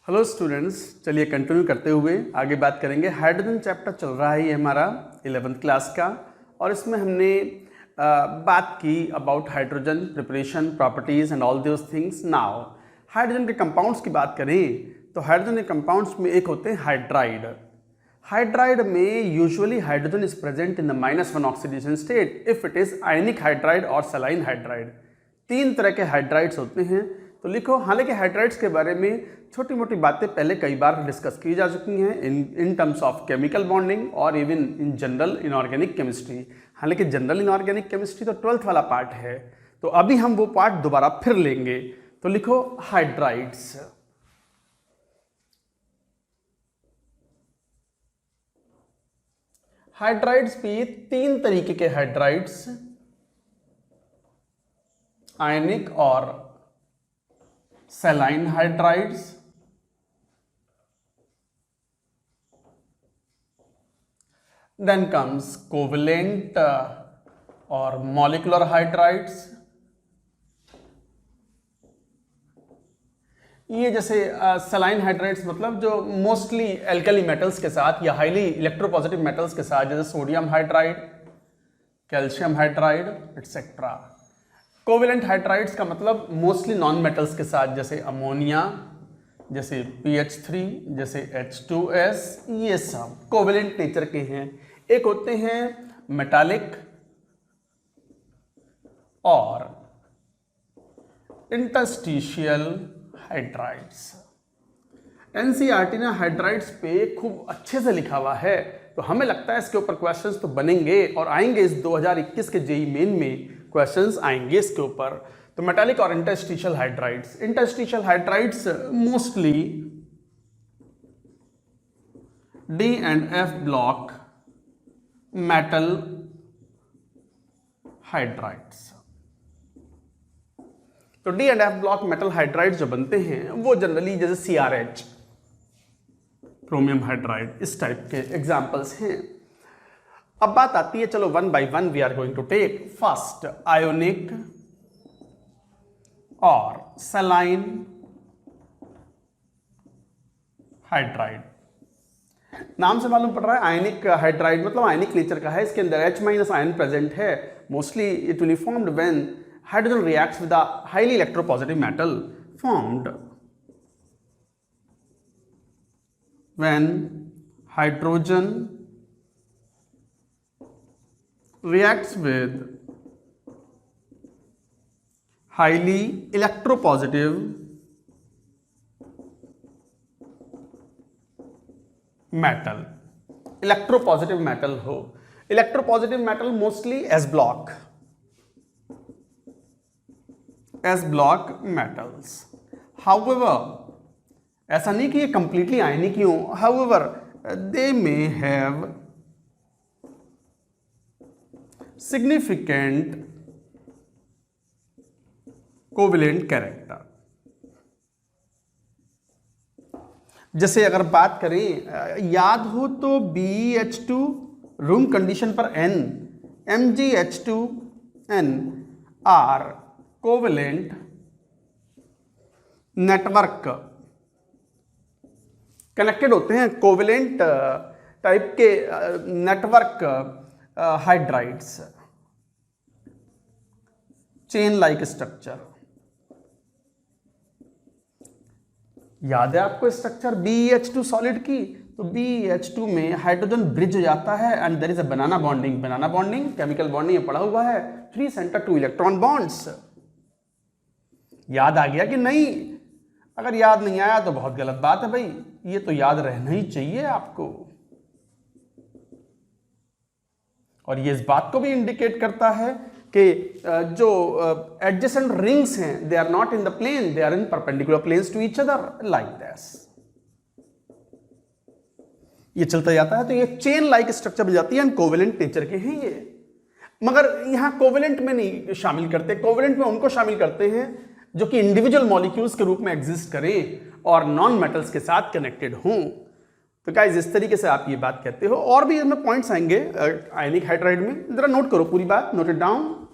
Hello students, चलिए continue करते हुए आगे बात करेंगे। हाइड्रोजन चैप्टर चल रहा है ये हमारा 11th क्लास का, और इसमें हमने बात की about hydrogen preparation, properties and all those things. Now hydrogen के कंपाउंड्स की बात करें तो हाइड्रोजन के कंपाउंड्स में एक होते हैं हाइड्राइड। हाइड्राइड में usually hydrogen is present in the -1 oxidation state if it is ionic hydride और सलाइन हाइड्राइड। 3 तरह के हाइड्राइड्स होते हैं, तो लिखो। हालांकि हाइड्राइड्स के बारे में छोटी मोटी बातें पहले कई बार डिस्कस की जा चुकी हैं in terms of chemical bonding और even in general inorganic chemistry. हालांकि जनरल इनऑर्गेनिक केमिस्ट्री तो 12th वाला पार्ट है, तो अभी हम वो पार्ट दोबारा फिर लेंगे। तो लिखो हाइड्राइड्स। हाइड्राइड्स भी 3 तरीके के हाइड्राइड्स, आयनिक और saline hydrides, then comes covalent और molecular hydrides। ये जैसे सलाइन हाइड्राइड्स मतलब जो मोस्टली एल्कली मेटल्स के साथ या हाईली इलेक्ट्रोपॉजिटिव मेटल्स के साथ, जैसे sodium hydride, calcium hydride etcetera. Covalent hydrides का मतलब मोस्टली नॉन मेटल्स के साथ, जैसे अमोनिया, जैसे PH3, जैसे H2S, ये सब कोवेलेंट नेचर के हैं। एक होते हैं मेटालिक और इंटरस्टिशियल हाइड्राइड्स। NCERT ने हाइड्राइड्स पे खूब अच्छे से लिखा हुआ है, तो हमें लगता है इसके ऊपर क्वेश्चंस तो बनेंगे और आएंगे। इस 2021 के जेईई मेन में क्वेश्चंस आएंगे इसके ऊपर। तो मेटालिक और interstitial hydrides. Interstitial hydrides mostly D and F block metal hydrides. तो D and F block metal hydrides जो बनते हैं वो जनरली जैसे CrH, क्रोमियम हाइड्राइड, इस टाइप के एग्जाम्पल्स हैं। अब बात आती है, चलो one by one we are going to take. First ionic और सलाइन हाइड्राइड। नाम से मालूम पड़ रहा है आयनिक हाइड्राइड मतलब आयनिक नेचर का है, इसके अंदर H- आयन प्रेजेंट है। Mostly it will formed when hydrogen reacts with a highly electropositive metal, formed when hydrogen reacts with highly electropositive metal। Electropositive metal हो, electropositive metal mostly S block metals. However ऐसा नहीं कि ये completely ionic ही हो, however they may have significant covalent character। जैसे अगर बात करें, याद हो तो BeH2 रूम कंडीशन पर N, MgH2N are covalent network connected होते हैं, कोवेलेंट टाइप के network hydrides, chain like structure. याद है आपको स्ट्रक्चर BeH2 सॉलिड की? तो BeH2 में हाइड्रोजन ब्रिज हो जाता है and there is a banana bonding. Banana bonding chemical bonding में पढ़ा हुआ है, 3 सेंटर 2 इलेक्ट्रॉन बॉन्ड्स। याद आ गया कि नहीं? अगर याद नहीं आया तो बहुत गलत बात है भाई, ये तो याद रहना ही चाहिए आपको। और ये इस बात को भी इंडिकेट करता है कि जो एडजेसेंट रिंग्स हैं they are not in the plane, they are in perpendicular planes to each other like this. ये चलता जाता है तो ये चेन लाइक स्ट्रक्चर बन जाती है एंड कोवेलेंट नेचर के हैं ये। मगर यहां कोवेलेंट में नहीं शामिल करते, कोवेलेंट में उनको शामिल करते हैं जो कि इंडिविजुअल मॉलिक्यूल्स के रूप में एग्जिस्ट करें और नॉन मेटल्स के साथ कनेक्टेड हों। तो गाइस इस तरीके से आप ये बात कहते हो। और भी इसमें पॉइंट्स आएंगे आयनिक हाइड्राइड में, जरा नोट करो पूरी बात, नोट इट डाउन।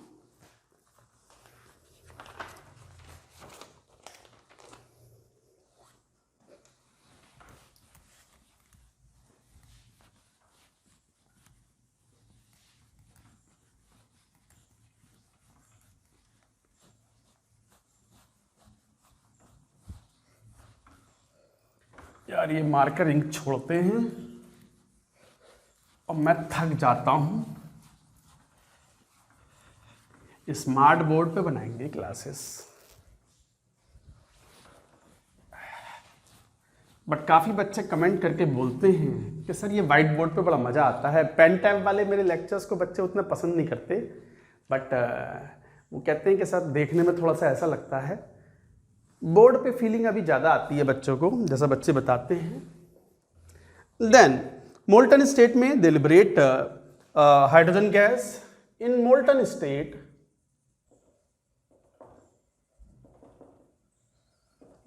यार ये मार्कर इंक छोड़ते हैं और मैं थक जाता हूं। स्मार्ट बोर्ड पे बनाएंगे क्लासेस, बट काफ़ी बच्चे कमेंट करके बोलते हैं कि सर ये वाइट बोर्ड पे बड़ा मज़ा आता है। पेन टैब वाले मेरे लेक्चर्स को बच्चे उतना पसंद नहीं करते, बट वो कहते हैं कि सर देखने में थोड़ा सा ऐसा लगता है, बोर्ड पे फीलिंग अभी ज़्यादा आती है बच्चों को, जैसा बच्चे बताते हैं। देन मोल्टन स्टेट में they liberate hydrogen gas. In molten state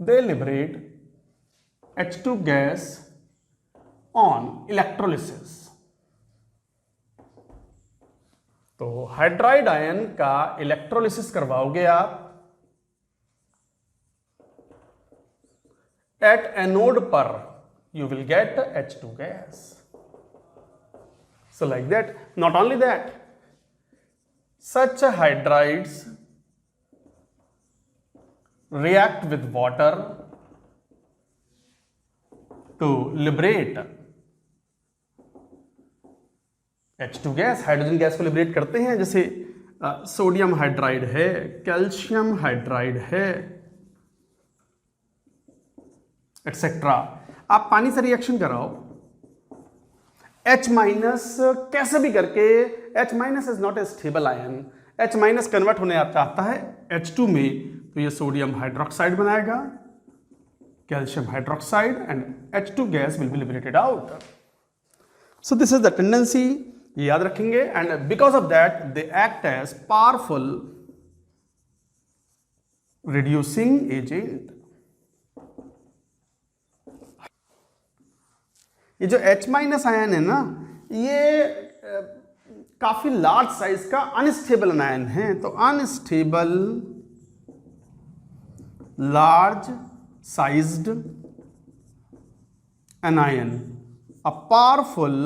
they liberate H2 gas on electrolysis। तो हाइड्राइड आयन का इलेक्ट्रोलिसिस करवाओगे आप, एट एनोड पर you will get H2 gas। So like that, not only that, such hydrides react with water to liberate H2 gas. Hydrogen gas को liberate करते हैं, जैसे sodium hydride है, कैल्शियम हाइड्राइड है, एक्सेट्रा। आप पानी से रिएक्शन कराओ, H माइनस कैसे भी करके, H minus is not a stable ion, H minus convert होने आप चाहता है H2 में, तो ये सोडियम हाइड्रोक्साइड बनाएगा, calcium hydroxide, and H2 gas will be liberated out. So this is the tendency, ये याद रखेंगे। And because of that they act as powerful reducing agent. ये जो H माइनस आयन है ना, ये काफी लार्ज साइज का अनस्टेबल आयन है। तो unstable large sized anion, a powerful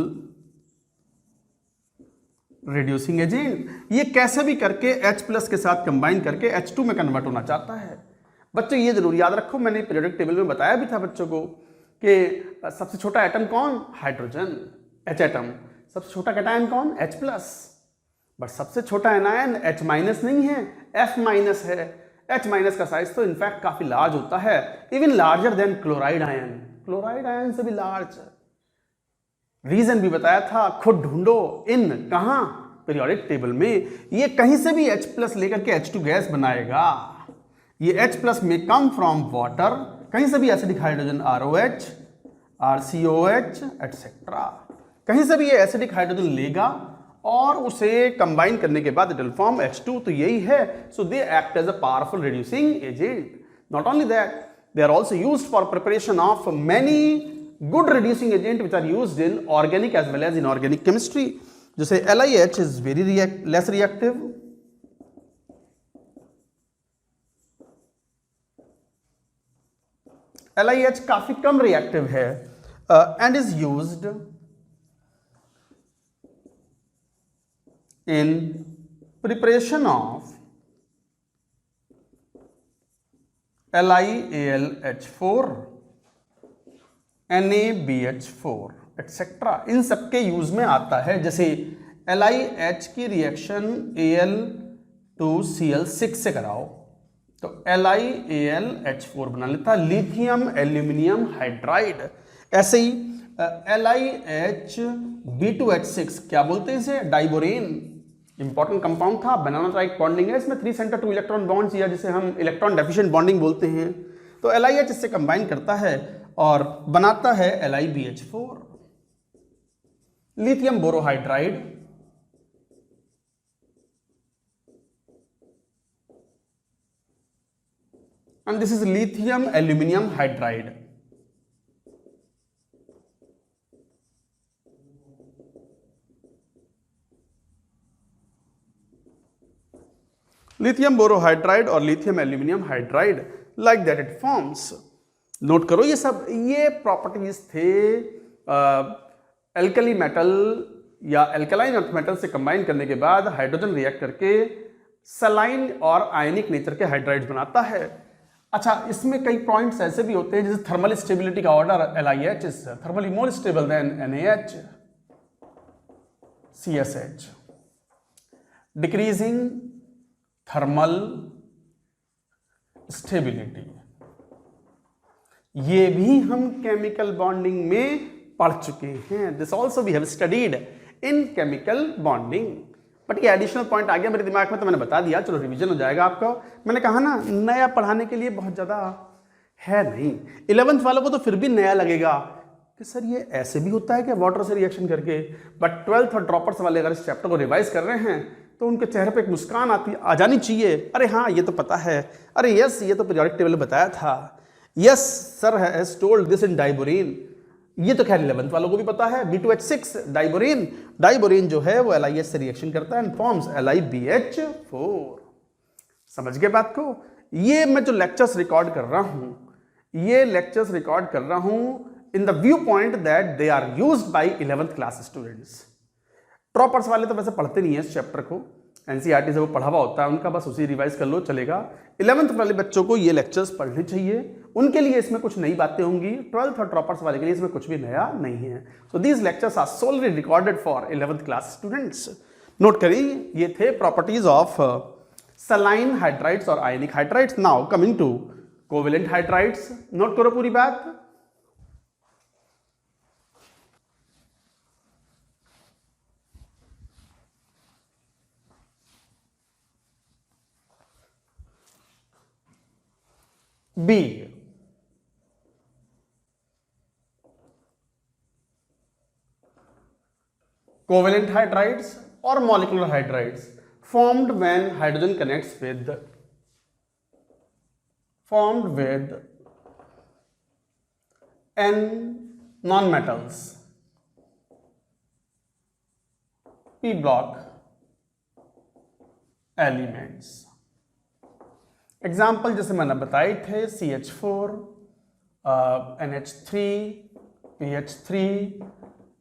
reducing agent। ये कैसे भी करके H प्लस के साथ कंबाइन करके H2 में कन्वर्ट होना चाहता है। बच्चों ये जरूर याद रखो, मैंने पीरियोडिक टेबल में बताया भी था बच्चों को कि सबसे छोटा एटम कौन, हाइड्रोजन, H एटम। सबसे छोटा कैटायन कौन, H प्लस। बट सबसे छोटा एनायन H माइनस नहीं है, F माइनस है। H माइनस का साइज तो इनफैक्ट काफी लार्ज होता है, even larger than chloride ion, chloride ion से भी लार्ज। रीजन भी बताया था, खुद ढूंढो, इन कहां, पीरियोडिक टेबल में। ये कहीं से भी H प्लस लेकर के H2 गैस बनाएगा। ये H प्लस में कम फ्रॉम वाटर, कहीं से भी acidic hydrogen ROH, RCOH etcetera, कहीं से भी ये एसिडिक हाइड्रोजन लेगा और उसे कंबाइन करने के बाद इट विल फॉर्म H2। तो यही है। So they act as a powerful reducing agent. Not only that, they are also used for preparation of many good reducing agent which are used in organic as well as inorganic chemistry. जैसे LiH is very less reactive, LiH काफी कम reactive है, and is used in preparation of LiAlH4, NaBH4 etcetera, इन सबके use में आता है। जैसे LiH की रिएक्शन Al2Cl6 से कराओ तो LiAlH4 बना लेता, लिथियम एल्यूमिनियम हाइड्राइड। ऐसे ही LiH(B2H6) क्या बोलते हैं इसे, डाइबोरेन, इंपॉर्टेंट कंपाउंड था, बनाना टाइप बॉन्डिंग है इसमें, 3 सेंटर 2 इलेक्ट्रॉन बॉन्ड्स, या जिसे हम इलेक्ट्रॉन डेफिशिएंट बॉन्डिंग बोलते हैं। तो LiH इससे कंबाइन करता है और बनाता है LiBH4, lithium borohydride. And this is lithium aluminium hydride. Lithium borohydride और lithium aluminium hydride, like that it forms. Note करो ये सब, ये प्रॉपर्टीज थे एल्कली मेटल या एल्कलाइन अर्थ मेटल से कंबाइन करने के बाद हाइड्रोजन रिएक्ट करके सलाइन और आयनिक नेचर के हाइड्राइड्स बनाता है। अच्छा, इसमें कई पॉइंट्स ऐसे भी होते हैं जैसे थर्मल स्टेबिलिटी का order LiH is thermally more stable than NaH, CSH, decreasing thermal stability. ये भी हम केमिकल बॉन्डिंग में पढ़ चुके हैं। This also we have studied in chemical bonding, but ये एडिशनल पॉइंट आ गया मेरे दिमाग में तो मैंने बता दिया, चलो रिवीजन हो जाएगा आपका। मैंने कहा ना, नया पढ़ाने के लिए बहुत ज़्यादा है नहीं। 11th वालों को तो फिर भी नया लगेगा कि सर ये ऐसे भी होता है कि वाटर से रिएक्शन करके, बट 12th और ड्रॉपर्स वाले अगर इस चैप्टर को रिवाइज कर रहे हैं तो उनके चेहरे पे एक मुस्कान आ जानी चाहिए। अरे हाँ, ये तो पता है, अरे यस ये तो पीरियोडिक टेबल में बताया था, yes sir has told this in diborane. ये तो खैर 11th वालों को भी पता है, B2H6 डाइबोरिन। डाइबोरिन जो है वो LiH से रिएक्शन करता है एंड फॉर्म्स LiBH4। समझ गए बात को? ये मैं जो लेक्चर्स रिकॉर्ड कर रहा हूं, ये लेक्चर्स रिकॉर्ड कर रहा हूं in the view point that they are used by 11th class students. Droppers वाले तो वैसे पढ़ते नहीं है इस चैप्टर को, NCERT से वो पढ़ा हुआ होता है उनका, बस उसी रिवाइज कर लो चलेगा। 11th वाले बच्चों को ये लेक्चर्स पढ़ने चाहिए, उनके लिए इसमें कुछ नई बातें होंगी। 12th और ड्रॉपर्स वाले के लिए इसमें कुछ भी नया नहीं है। So these lectures are solely recorded for 11th class students. Note करिए, ये थे प्रॉपर्टीज ऑफ सलाइन हाइड्राइड्स और ionic hydrides. Now coming to covalent hydrides. Note करो पूरी बात। B, covalent hydrides or molecular hydrides formed when hydrogen connects with N non-metals, P block elements। Example जैसे मैंने बताए थे, CH4, NH3, PH3,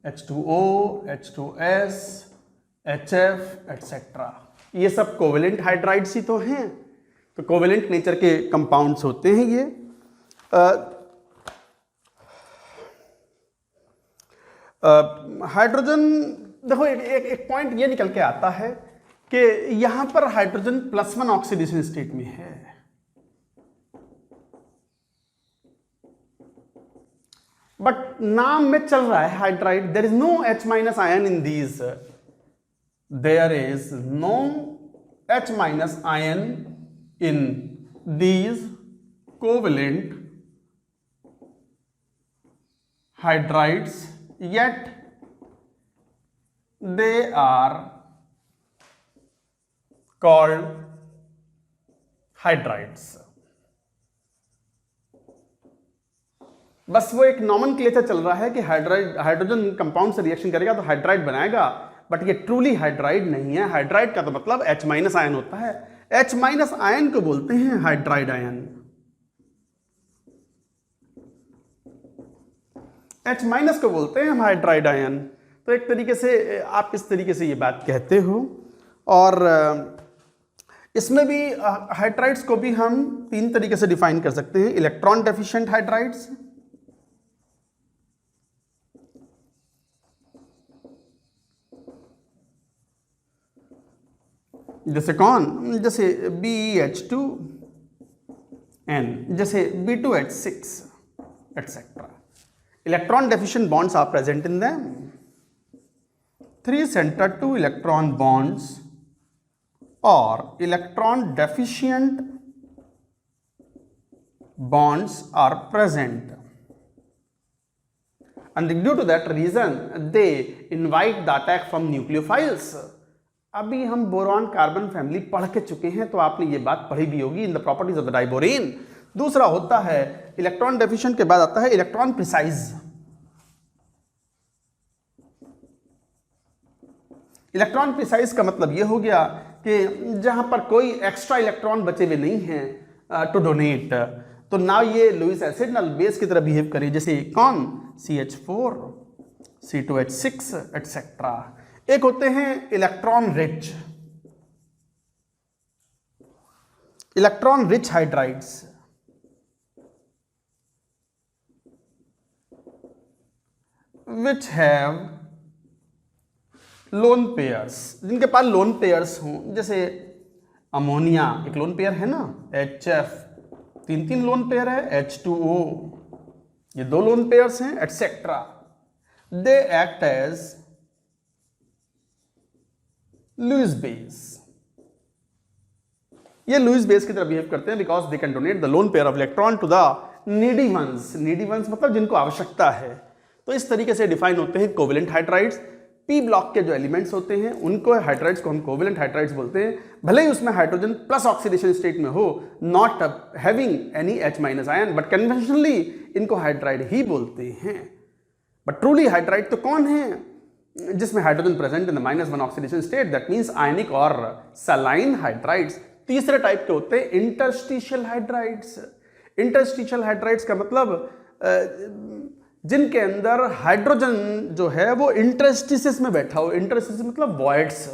H2O, H2S, HF etcetera. ये सब covalent hydrides ही तो हैं, तो कोवेलेंट नेचर के कंपाउंड्स होते हैं ये। हाइड्रोजन देखो, एक पॉइंट ये निकल के आता है कि यहां पर हाइड्रोजन +1 ऑक्सीडेशन स्टेट में है। बट नाम में चल रहा है hydride, there is no H- ion in these, there is no H- ion in these covalent hydrides, yet they are called hydrides. बस वो एक नॉमेनक्लेचर चल रहा है कि हाइड्रोजन कंपाउंड से रिएक्शन करेगा तो हाइड्राइड बनाएगा, बट ये ट्रूली हाइड्राइड नहीं है। हाइड्राइड का तो मतलब H- आयन होता है। H- आयन को बोलते हैं हाइड्राइड आयन। H- को बोलते हैं हम हाइड्राइड आयन। तो एक तरीके से आप इस तरीके से ये बात कहते हो। और इसमें भी हाइड्राइड्स को भी हम 3 तरीके से डिफाइन कर सकते हैं। इलेक्ट्रॉन डेफिशिएंट हाइड्राइड्स, जैसे कौन, जैसे BeH2N, जैसे B2H6 etcetera. Electron deficient bonds are present in them. 3 centered 2 electron bonds or electron deficient bonds are present, and due to that reason they invite the attack from nucleophiles. अभी हम boron carbon family पढ़ के चुके हैं, तो आपने ये बात पढ़ी भी होगी in the properties of the diborane. दूसरा होता है इलेक्ट्रॉन डेफिशिएंट के बाद आता है इलेक्ट्रॉन प्रिसाइज। इलेक्ट्रॉन प्रिसाइज का मतलब ये हो गया कि जहां पर कोई एक्स्ट्रा इलेक्ट्रॉन बचे हुए नहीं हैं टू डोनेट, तो ना ये लुईस एसिड ना बेस की तरह बिहेव करे, जैसे कौन, CH4, C2H6 एटसेट्रा। एक होते हैं electron rich hydrides. Which have lone pairs, जिनके पास लोन पेयर्स हों, जैसे अमोनिया एक लोन पेयर है ना, HF 3 लोन पेयर है, H2O ये 2 लोन पेयर्स हैं, etcetera. They act as Lewis base, ये लुईस बेस की तरह बिहेव करते हैं because they can donate the lone pair of electron to the needy ones. Needy ones मतलब जिनको आवश्यकता है। तो इस तरीके से डिफाइन होते हैं कोवेलेंट हाइड्राइड्स। पी ब्लॉक के जो एलिमेंट्स होते हैं उनको हाइड्राइड्स को हम कोवेलेंट हाइड्राइड्स बोलते हैं, भले ही उसमें हाइड्रोजन प्लस ऑक्सीडेशन स्टेट में हो, not having any H- ion, but conventionally इनको हाइड्राइड ही बोलते हैं। बट ट्रूली हाइड्राइड तो कौन है? जिसमें hydrogen present in the -1 oxidation state, that means ionic और सलाइन हाइड्राइड्स। तीसरे टाइप के होते हैं इंटरस्टिशियल हाइड्राइड्स। इंटरस्टिशियल हाइड्राइड्स का मतलब जिनके अंदर हाइड्रोजन जो है वो इंटरस्टिसेस में बैठा हो। इंटरस्टिसेस मतलब वॉइड्स।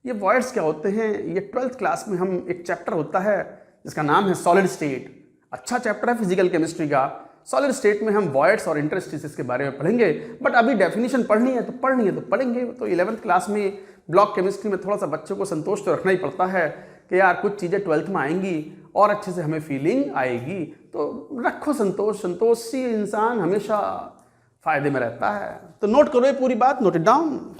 ये वॉइड्स क्या होते हैं? ये 12th क्लास में हम एक चैप्टर होता है जिसका नाम है सॉलिड स्टेट। अच्छा चैप्टर है फिजिकल केमिस्ट्री का। सॉलिड स्टेट में हम वॉइड्स और इंटरस्टिसेस के बारे में पढ़ेंगे, बट अभी डेफिनेशन पढ़नी है तो पढ़ेंगे। तो 11th क्लास में ब्लॉक केमिस्ट्री में थोड़ा सा बच्चों को संतोष तो रखना ही पड़ता है कि यार कुछ चीज़ें 12th में आएंगी और अच्छे से हमें फीलिंग आएगी, तो रखो संतोष। संतोषी इंसान हमेशा फायदे में रहता है। तो नोट करो ये पूरी बात, note it down.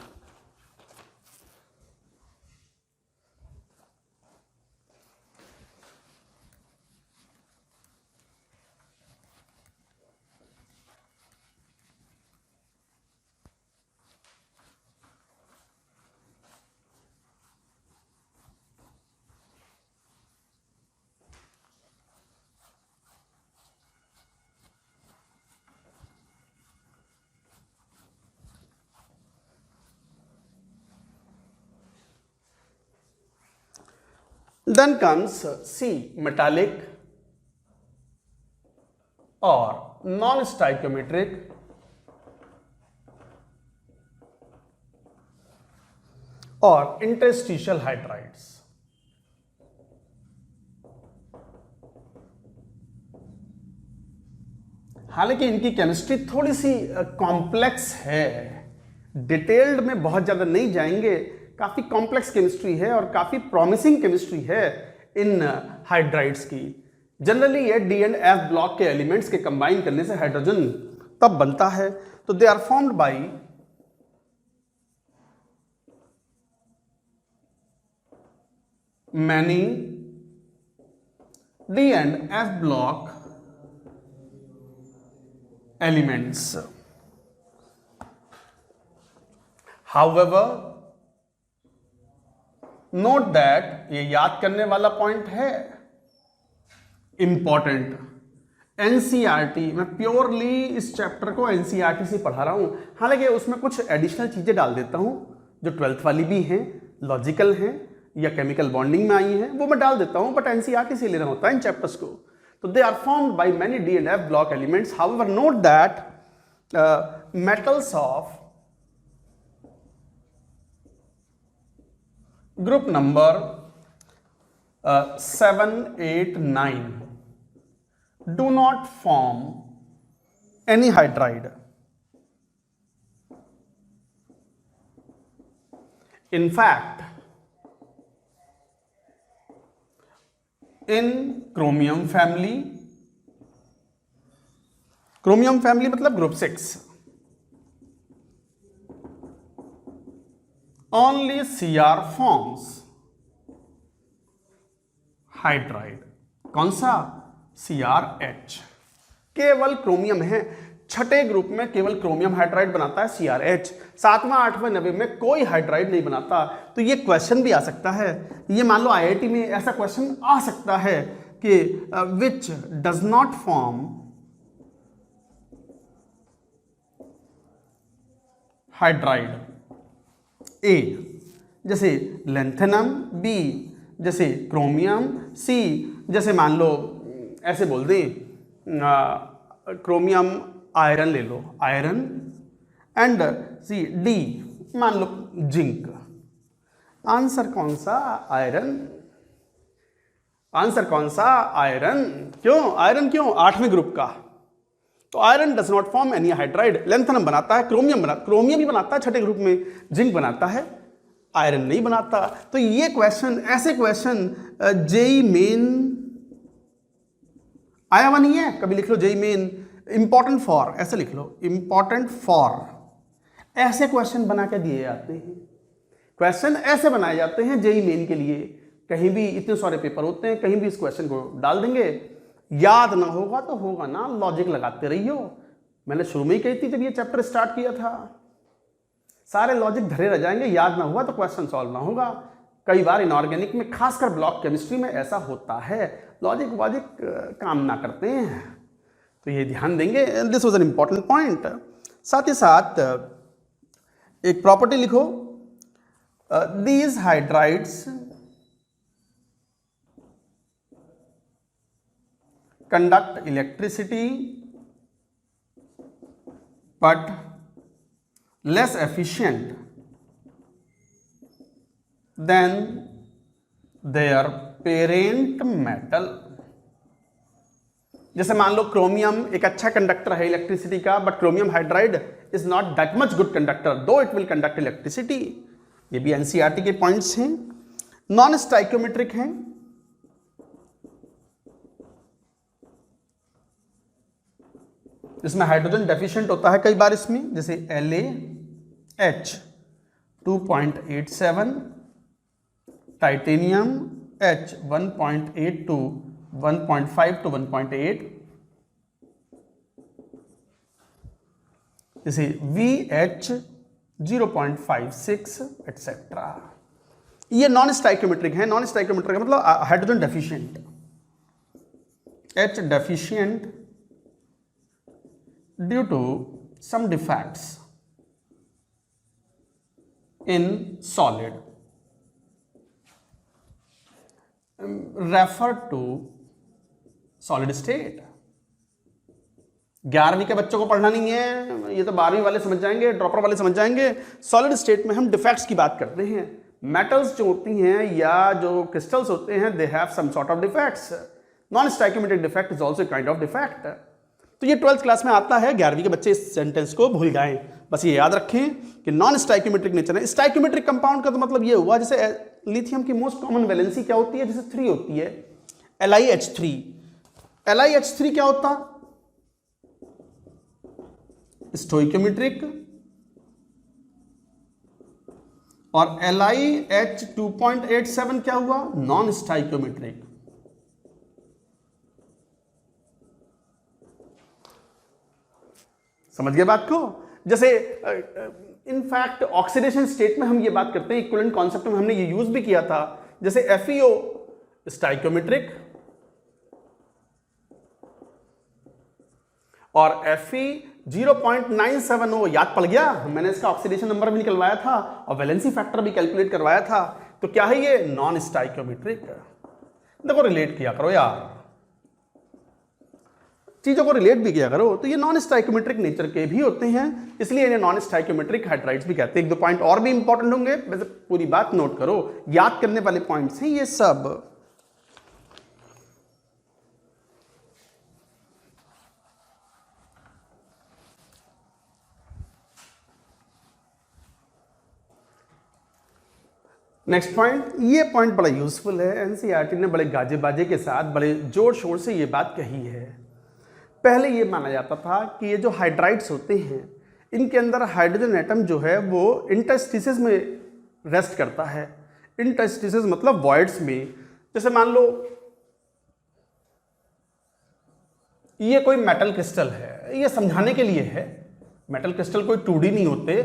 Then comes C, metallic or non-stoichiometric और interstitial hydrides। हालांकि इनकी केमिस्ट्री थोड़ी सी कॉम्प्लेक्स है, डिटेल्ड में बहुत ज़्यादा नहीं जाएंगे। काफ़ी कॉम्प्लेक्स केमिस्ट्री है और काफ़ी प्रॉमिसिंग केमिस्ट्री है इन हाइड्राइड्स की। जनरली ये D एंड F ब्लॉक के एलिमेंट्स के कंबाइन करने से हाइड्रोजन तब बनता है। तो they are formed by many D and F block elements. However, note that ये याद करने वाला पॉइंट है इंपॉर्टेंट। एनसीईआरटी, मैं प्योरली इस चैप्टर को एनसीईआरटी से पढ़ा रहा हूं, हालांकि उसमें कुछ एडिशनल चीजें डाल देता हूं जो 12th वाली भी हैं, लॉजिकल हैं या केमिकल बॉन्डिंग में आई हैं, वो मैं डाल देता हूं, बट एनसीईआरटी से लेना होता है इन चैप्टर्स को। So they are formed by many D and F block elements. However, note that metals of group number 7, 8, 9 do not form any hydride. In fact, in chromium family मतलब group 6, only Cr forms hydride. कौन सा? CrH। केवल chromium है, छठे group में केवल chromium hydride बनाता है CrH। 7वां 8वें 9वें में कोई हाइड्राइड नहीं बनाता। तो ये क्वेश्चन भी आ सकता है, ये मान लो IIT में ऐसा क्वेश्चन आ सकता है कि which does not form hydride. A जैसे लेंथेनम, B जैसे क्रोमियम, C जैसे मान लो ऐसे बोल दें क्रोमियम आयरन ले लो, आयरन, एंड सी D मान लो जिंक। आंसर कौन सा? आयरन। आंसर कौन सा? आयरन। क्यों आयरन? क्यों? 8वें ग्रुप का, तो iron does not form any hydride, lanthanum बनाता है, क्रोमियम भी बनाता है छठे ग्रुप में, जिंक बनाता है, आयरन नहीं बनाता। तो ये क्वेश्चन, ऐसे क्वेश्चन जेई मेन आया हुआ नहीं है, कभी लिख लो जेई मेन इंपॉर्टेंट फॉर, ऐसे लिख लो इंपॉर्टेंट फॉर, ऐसे क्वेश्चन बना के दिए जाते हैं। क्वेश्चन ऐसे बनाए जाते हैं जेई मेन के लिए, कहीं भी इतने सारे पेपर होते हैं, कहीं भी इस क्वेश्चन को डाल देंगे, याद ना होगा तो होगा ना, लॉजिक लगाते रहियो। मैंने शुरू में ही कही थी जब ये चैप्टर स्टार्ट किया था, सारे लॉजिक धरे रह जाएंगे, याद ना हुआ तो क्वेश्चन सॉल्व ना होगा। कई बार इनऑर्गेनिक में, खासकर ब्लॉक केमिस्ट्री में ऐसा होता है, लॉजिक वॉजिक काम ना करते हैं, तो ये ध्यान देंगे। This was an important point. साथ ही साथ एक प्रॉपर्टी लिखो, these hydrides conduct electricity but less efficient than their parent metal। जैसे मान लो क्रोमियम एक अच्छा कंडक्टर है इलेक्ट्रिसिटी का, but chromium hydride is not that much good conductor दो इट विल कंडक्ट इलेक्ट्रिसिटी। ये भी एनसीईआरटी के पॉइंट्स हैं। नॉन स्टाइक्योमेट्रिक हैं, इसमें हाइड्रोजन डेफिशिएंट होता है कई बार इसमें, जैसे LaH 2.87, titanium H 1.8 to 1.5 to 1.8, जैसे VH 0.56 एटसेट्रा। ये नॉन स्टाइक्योमेट्रिक है। नॉन स्टाइक्योमेट्रिक मतलब hydrogen deficient, H deficient due to some defects in solid, refer to solid state। 11वीं के बच्चों को पढ़ना नहीं है, ये तो 12वीं वाले समझ जाएंगे, ड्रॉपर वाले समझ जाएंगे। सॉलिड स्टेट में हम डिफेक्ट्स की बात करते हैं। मेटल्स जो होती हैं या जो क्रिस्टल्स होते हैं, they have some sort of defects. Non stoichiometric defect is also kind of defect. तो ये 12th क्लास में आता है, 11वीं के बच्चे इस सेंटेंस को भूल जाएं। बस ये याद रखें कि नॉन स्टाइक्योमेट्रिक नेचर है। स्टाइक्योमेट्रिक कंपाउंड का तो मतलब ये हुआ, जैसे लिथियम की मोस्ट कॉमन वैलेंसी क्या होती है, जैसे 3 होती है, LiH3। LiH3 क्या होता, स्टोइक्योमेट्रिक, और LiH 2.87 क्या हुआ, नॉन स्टाइक्योमेट्रिक। समझ गए बात को। जैसे इनफैक्ट ऑक्सीडेशन स्टेट में हम ये बात करते हैं, इक्विवेलेंट कॉन्सेप्ट में हमने ये यूज भी किया था। जैसे FeO स्टाइक्योमेट्रिक और Fe 0.970 याद पड़ गया, मैंने इसका ऑक्सीडेशन नंबर भी निकलवाया था और वैलेंसी फैक्टर भी कैलकुलेट करवाया था। तो क्या है ये, नॉन स्टाइक्योमेट्रिक। देखो रिलेट किया करो यार, चीजों को रिलेट भी किया करो। तो ये नॉन स्टाइक्योमेट्रिक नेचर के भी होते हैं, इसलिए इन्हें नॉन स्टाइक्योमेट्रिक हाइड्राइड्स भी कहते हैं। 1-2 पॉइंट और भी इंपॉर्टेंट होंगे, वैसे पूरी बात नोट करो, याद करने वाले पॉइंट्स हैं ये सब। नेक्स्ट पॉइंट, ये पॉइंट बड़ा यूजफुल है। एनसीईआरटी ने बड़े गाजे बाजे के साथ बड़े जोर शोर से ये बात कही है। पहले ये माना जाता था कि ये जो हाइड्राइड्स होते हैं, इनके अंदर हाइड्रोजन एटम जो है वो इंटरस्टिसेस में रेस्ट करता है। इंटरस्टिसेस मतलब वॉइड्स में। जैसे मान लो ये कोई मेटल क्रिस्टल है, ये समझाने के लिए है, मेटल क्रिस्टल कोई 2D नहीं होते,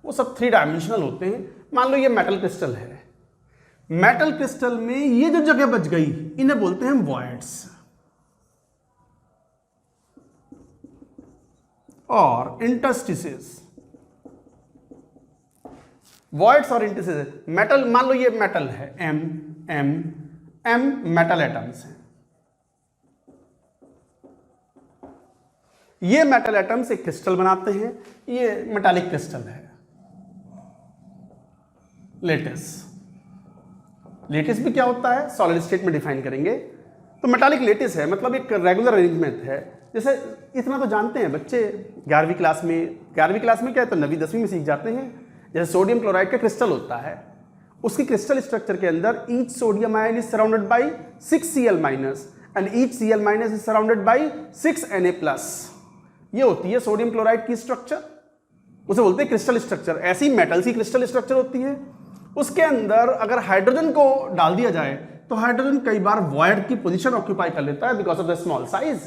वो सब 3 डायमेंशनल होते हैं। मान लो ये मेटल क्रिस्टल है, मेटल क्रिस्टल में ये जो जगह बच गई इन्हें बोलते हैं वॉइड्स। और इंटरस्टिसेस, वॉइड्स और इंटरस्टिसेस। मेटल, मान लो ये मेटल है, M मेटल एटम्स हैं। ये मेटल एटम्स एक क्रिस्टल बनाते हैं, ये मेटालिक क्रिस्टल है, लेटिस। लेटिस भी क्या होता है, सॉलिड स्टेट में डिफाइन करेंगे। तो मेटालिक लेटिस है, मतलब एक रेगुलर अरेंजमेंट है, जैसे इतना तो जानते हैं बच्चे 11वीं क्लास में क्या है तो 9वीं 10वीं में सीख जाते हैं। जैसे सोडियम क्लोराइड का क्रिस्टल होता है, उसकी क्रिस्टल स्ट्रक्चर के अंदर each sodium ion is surrounded by 6Cl- and each Cl- is surrounded by 6Na+। ये होती है सोडियम क्लोराइड की स्ट्रक्चर, उसे बोलते हैं क्रिस्टल स्ट्रक्चर। ऐसी मेटल्स की क्रिस्टल स्ट्रक्चर होती है। उसके अंदर अगर हाइड्रोजन को डाल दिया जाए तो हाइड्रोजन कई बार वॉइड की पोजीशन ऑक्यूपाई कर लेता है because of the small size.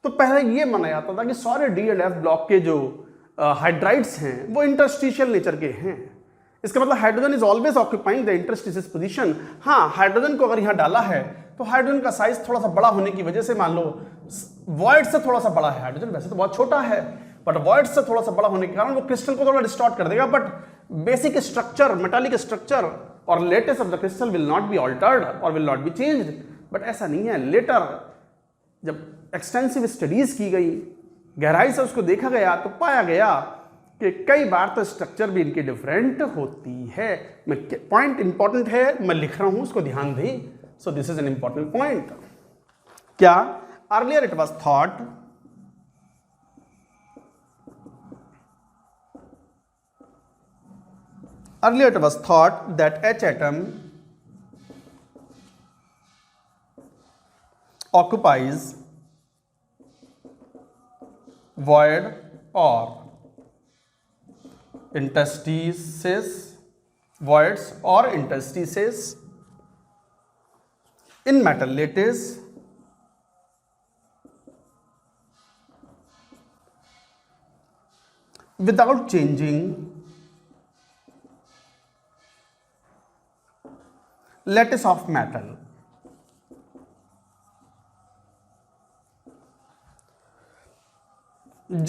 तो पहले ये माना जाता था कि सारे डी एंड एफ ब्लॉक के जो हाइड्राइड्स हैं वो इंटरस्टिशियल नेचर के हैं। इसका मतलब hydrogen is always occupying the interstitial position. हाँ, हाइड्रोजन को अगर यहां डाला है तो हाइड्रोजन का साइज थोड़ा सा बड़ा होने की वजह से, मान लो वॉइड से थोड़ा सा बड़ा है हाइड्रोजन, वैसे तो बहुत छोटा है बट वॉइड से थोड़ा सा बड़ा होने के कारण वो क्रिस्टल को थोड़ा डिस्टॉर्ट कर देगा, but basic structure, metallic structure और lattice of the crystal will not be altered और will not be changed. But ऐसा नहीं है। लेटर जब एक्सटेंसिव स्टडीज की गई, गहराई से उसको देखा गया, तो पाया गया कि कई बार तो स्ट्रक्चर भी इनकी डिफरेंट होती है। मैं पॉइंट इंपॉर्टेंट है, मैं लिख रहा हूं, उसको ध्यान दें। So this is an important point. क्या earlier it was thought that H atom occupies void or interstices, voids or interstices in metal lattice without changing lattice of metal.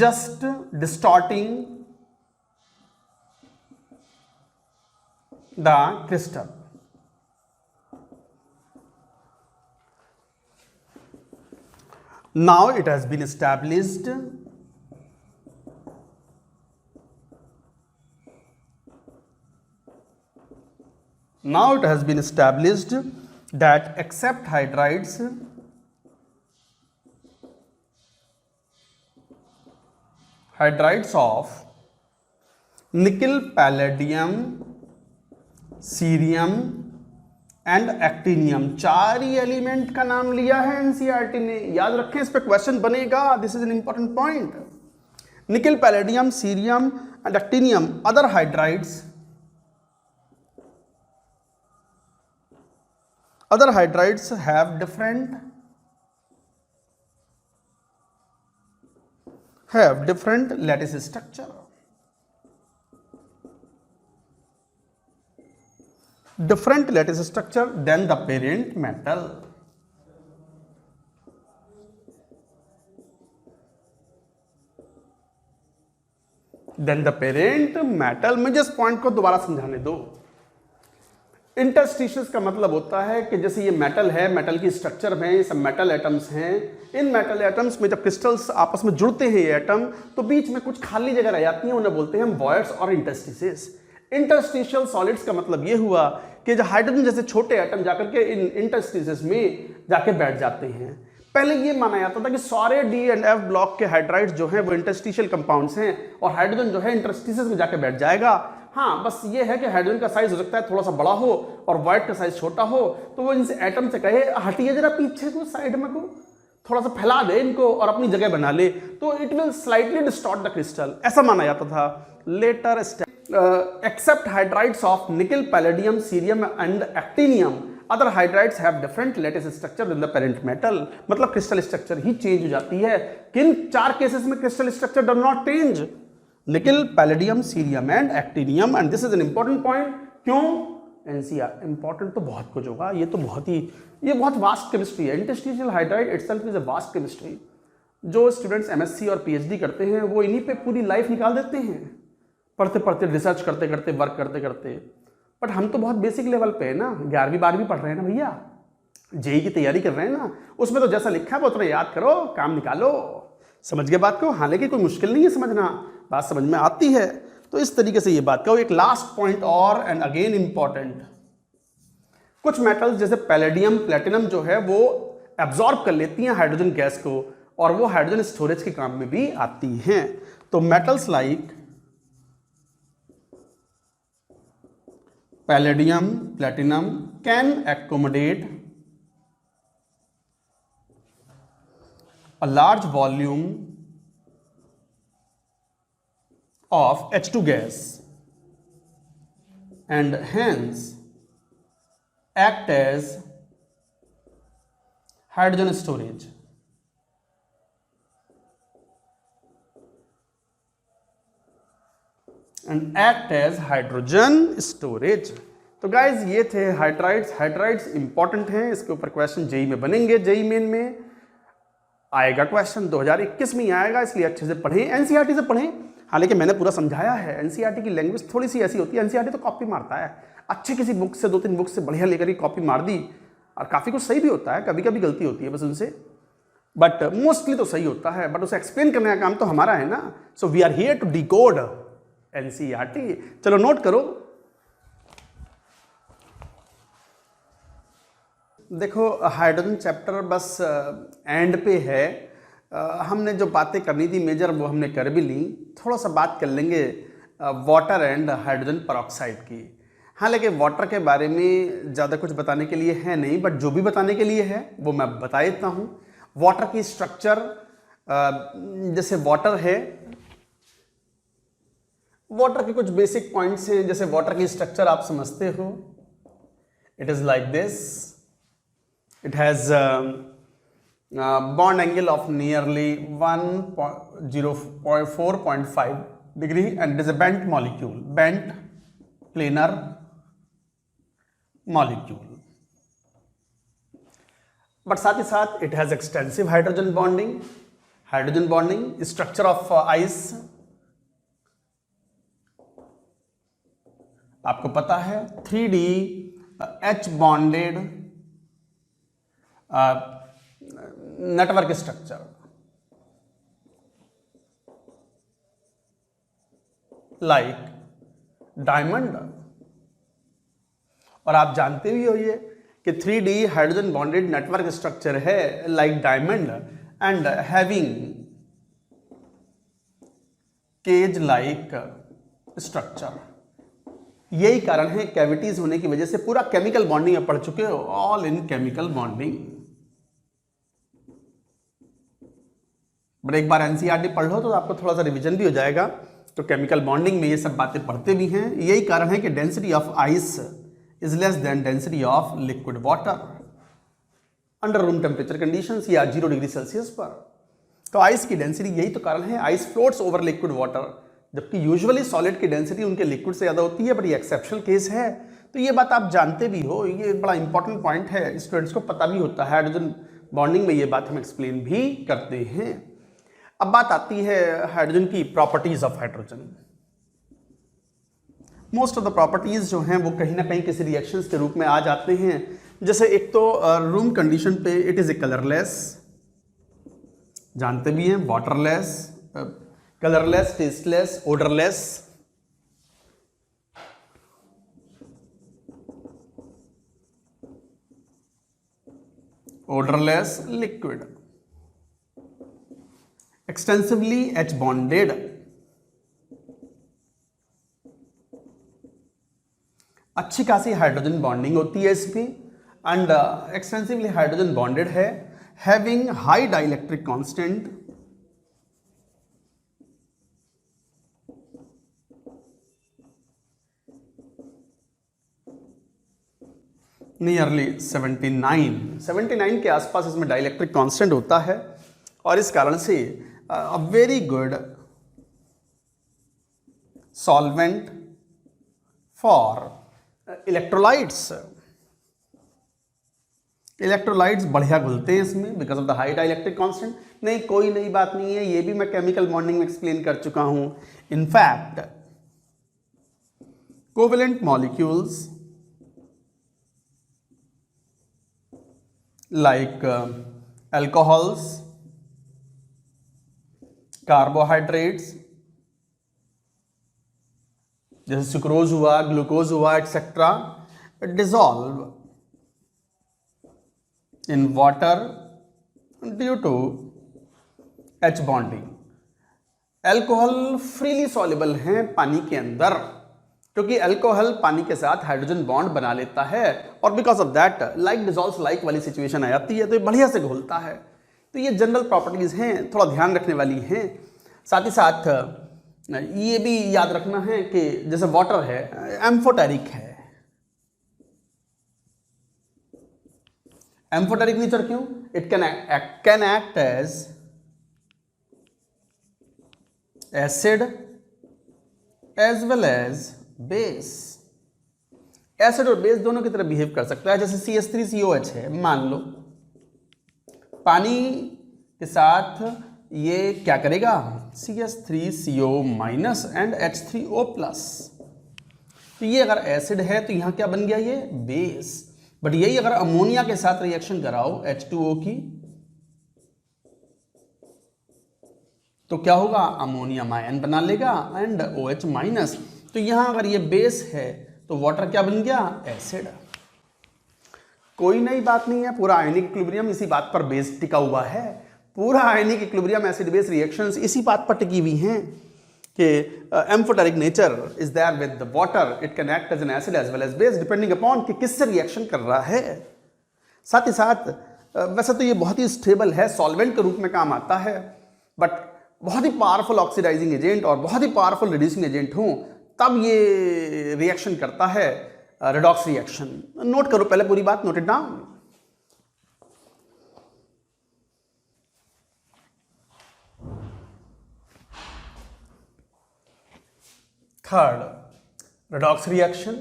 Just distorting the crystal. Now it has been established that except hydrides, of nickel, palladium, cerium and actinium, 4 ही element का नाम लिया है NCERT ने। याद रखें, इस पे क्वेश्चन बनेगा। This is an important point. Nickel, palladium, cerium and actinium, other hydrides have different lattice structure. Different lattice structure than the parent metal. मुझे इस पॉइंट को दोबारा समझाने दो। इंटरस्टिशियस का मतलब होता है कि जैसे ये मेटल है, मेटल की स्ट्रक्चर में ये सब मेटल एटम्स हैं। इन मेटल एटम्स में जब क्रिस्टल्स आपस में जुड़ते हैं ये एटम, तो बीच में कुछ खाली जगह रह जाती हैं, उन्हें बोलते हैं हम वॉइड्स और इंटरस्टिसेस। इंटरस्टिशियल सॉलिड्स का मतलब ये हुआ कि जो हाइड्रोजन जैसे छोटे एटम जाकर के इन इंटरस्टिसेस में जाके बैठ जाते हैं। पहले ये माना जाता था कि सारे डी एंड एफ ब्लॉक के हाइड्राइड्स जो हैं वो इंटरस्टिशियल कंपाउंड्स हैं और हाइड्रोजन जो है इंटरस्टिसेस में जाके बैठ जाएगा। हाँ, बस ये है कि हाइड्रोजन का साइज हो सकता है थोड़ा सा बड़ा हो और वॉइड का साइज छोटा हो, तो वो इनसे एटम से कहे हटिए जरा पीछे को, साइड में को, थोड़ा सा फैला दे इनको और अपनी जगह बना ले, तो it will slightly distort the crystal, ऐसा माना जाता था। Later except hydrides of nickel, palladium, cerium and actinium, other hydrides have different lattice structure in the parent metal. मतलब क्रिस्टल स्ट्रक्चर ही चेंज हो जाती है। किन 4 केसेस में crystal structure does not change? Nickel, palladium, cerium and actinium. And this is an important point. क्यों? NCERT important तो बहुत कुछ होगा, ये तो बहुत वास्ट केमिस्ट्री है। Interstitial hydride itself is a vast chemistry. जो स्टूडेंट्स एमएससी और पीएचडी करते हैं वो इन्हीं पे पूरी लाइफ निकाल देते हैं, पढ़ते पढ़ते, रिसर्च करते करते, वर्क करते करते। बट हम तो बहुत बेसिक लेवल पे है ना, 11वीं 12वीं पढ़ रहे हैं ना भैया, जेई की तैयारी कर रहे हैं ना, उसमें तो जैसा लिखा है वो उतना याद करो, काम निकालो। समझ गए बात को? हालांकि कोई मुश्किल नहीं है समझना, बात समझ में आती है। तो इस तरीके से ये बात कहो। एक लास्ट पॉइंट और, एंड अगेन इंपॉर्टेंट, कुछ मेटल्स जैसे पैलेडियम, प्लेटिनम जो है वो एब्जॉर्ब कर लेती हैं हाइड्रोजन गैस को और वो हाइड्रोजन स्टोरेज के काम में भी आती हैं। तो metals like palladium, platinum can accommodate a large volume of H2 gas and hence act as hydrogen storage. And act as hydrogen storage. तो गाइज ये थे हाइड्राइड्स। हाइड्राइड्स इंपॉर्टेंट हैं, इसके ऊपर क्वेश्चन जेई में बनेंगे, जेई मेन में आएगा क्वेश्चन, 2021 में ही आएगा, इसलिए अच्छे से पढ़ें, एनसीईआरटी से पढ़ें। हालांकि मैंने पूरा समझाया है, एनसीईआरटी की लैंग्वेज थोड़ी सी ऐसी होती है, एनसीईआरटी तो कॉपी मारता है, अच्छे किसी बुक से 2-3 बुक से बढ़िया लेकर ही कॉपी मार दी, और काफ़ी कुछ सही भी होता है, कभी कभी गलती होती है बस उनसे, बट मोस्टली तो सही होता है, बट उसे एक्सप्लेन करने का काम तो हमारा है ना। So we are here to decode NCERT. चलो नोट करो, देखो हाइड्रोजन चैप्टर बस एंड पे है। हमने जो बातें करनी थी मेजर वो हमने कर भी ली। थोड़ा सा बात कर लेंगे वाटर एंड हाइड्रोजन परऑक्साइड की। हाँ, लेकिन वाटर के बारे में ज़्यादा कुछ बताने के लिए है नहीं, बट जो भी बताने के लिए है वो मैं बता देता हूँ। वाटर की स्ट्रक्चर, जैसे वाटर है, वाटर के कुछ बेसिक पॉइंट्स हैं। जैसे वाटर की स्ट्रक्चर आप समझते हो, it is like this, it has bond angle of nearly 104.5 degree and is a bent molecule, bent planar molecule. But साथ ही साथ it has extensive hydrogen bonding, structure of ice आपको पता है, 3D H bonded network structure, like diamond. और आप जानते भी हो ये कि 3D hydrogen bonded network structure है like diamond and having cage like structure. यही कारण है कैविटीज होने की वजह से पूरा केमिकल बॉन्डिंग आप पढ़ चुके हो, all in chemical bonding. But एक बार एनसीईआरटी पढ़ लो तो आपको थोड़ा सा रिवीजन भी हो जाएगा। तो केमिकल बॉन्डिंग में ये सब बातें पढ़ते भी हैं। यही कारण है कि density of ice is less than density of liquid water under room temperature conditions या 0 डिग्री सेल्सियस पर। तो आइस की डेंसिटी, यही तो कारण है, ice floats over liquid water, जबकि यूजुअली सॉलिड की डेंसिटी उनके लिक्विड से ज़्यादा होती है, बट ये एक्सेप्शनल केस है। तो ये बात आप जानते भी हो, ये बड़ा इंपॉर्टेंट पॉइंट है, स्टूडेंट्स को पता भी होता है। हाइड्रोजन बॉन्डिंग में ये बात हम एक्सप्लेन भी करते हैं। अब बात आती है हाइड्रोजन की properties of hydrogen. Most of the properties जो हैं वो कहीं ना कहीं किसी रिएक्शंस के रूप में आ जाते हैं। जैसे एक तो रूम कंडीशन पे इट इज ए कलरलेस, जानते भी हैं, waterless, colourless, tasteless, odourless. Odourless liquid, extensively H bonded, अच्छी खासी हाइड्रोजन बॉन्डिंग होती है इसकी, एंड एक्सटेंसिवली हाइड्रोजन बॉन्डेड है, having high dielectric constant, nearly 79 के आसपास इसमें डाइलेक्ट्रिक कांस्टेंट होता है, और इस कारण से a very good solvent for electrolytes. Electrolytes बढ़िया घुलते हैं इसमें because of the high dielectric constant. नहीं, कोई नई बात नहीं है, ये भी मैं केमिकल बॉन्डिंग में एक्सप्लेन कर चुका हूं। In fact covalent molecules like alcohols, carbohydrates जैसे सुक्रोज हुआ, ग्लूकोज हुआ, etcetera, dissolve in water due to H bonding. Alcohol freely soluble हैं पानी के अंदर, क्योंकि अल्कोहल पानी के साथ हाइड्रोजन बॉन्ड बना लेता है और because of that like dissolves like वाली सिचुएशन आ जाती है, तो ये बढ़िया से घुलता है। तो ये जनरल प्रॉपर्टीज हैं, थोड़ा ध्यान रखने वाली हैं। साथ ही साथ ये भी याद रखना है कि जैसे वाटर है एम्फोटेरिक है। एम्फोटेरिक नेचर क्यों? It can act as acid as well as base. Acid और बेस दोनों की तरह बिहेव कर सकता है। जैसे CH3COH है, मान लो पानी के साथ ये क्या करेगा, CH3CO minus and H3O plus. तो ये अगर एसिड है तो यहां क्या बन गया, ये बेस। बट यही अगर अमोनिया के साथ रिएक्शन कराओ H2O की, तो क्या होगा, अमोनियम आयन बना लेगा एंड OH माइनस। तो यहां अगर ये बेस है तो वाटर क्या बन गया, एसिड। कोई नई बात नहीं है, पूरा आयनिक इक्विलिब्रियम इसी बात पर बेस टिका हुआ है। पूरा ionic equilibrium acid base reactions इसी बात पर टिकी हुई हैं कि amphoteric nature is there with the water, it can act as an acid as well as base depending upon कि किससे रिएक्शन कर रहा है। साथ ही साथ वैसे तो ये बहुत ही स्टेबल है, सॉल्वेंट के रूप में काम आता है, बट बहुत ही पावरफुल ऑक्सीडाइजिंग एजेंट और बहुत ही पावरफुल रिड्यूसिंग एजेंट हो तब ये रिएक्शन करता है, रेडॉक्स रिएक्शन। नोट करो पहले पूरी बात, note it down. Third, redox reaction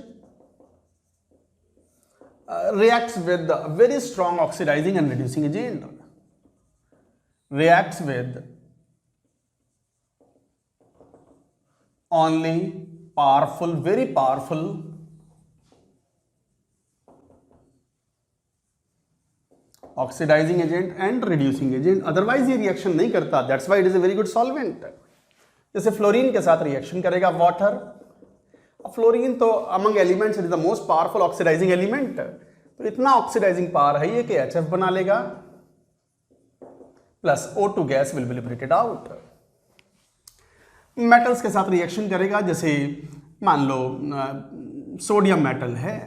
reacts with a very strong oxidizing and reducing agent. Reacts with only powerful, very powerful oxidizing agent and reducing agent. Otherwise ये reaction नहीं करता. That's why it is a very good solvent. जैसे fluorine के साथ reaction करेगा water. Fluorine तो among elements it is the most powerful oxidizing element, तो इतना ऑक्सीडाइजिंग पावर है ये कि HF बना लेगा plus O2 gas will be liberated out. Metals के साथ रिएक्शन करेगा, जैसे मान लो सोडियम मेटल है,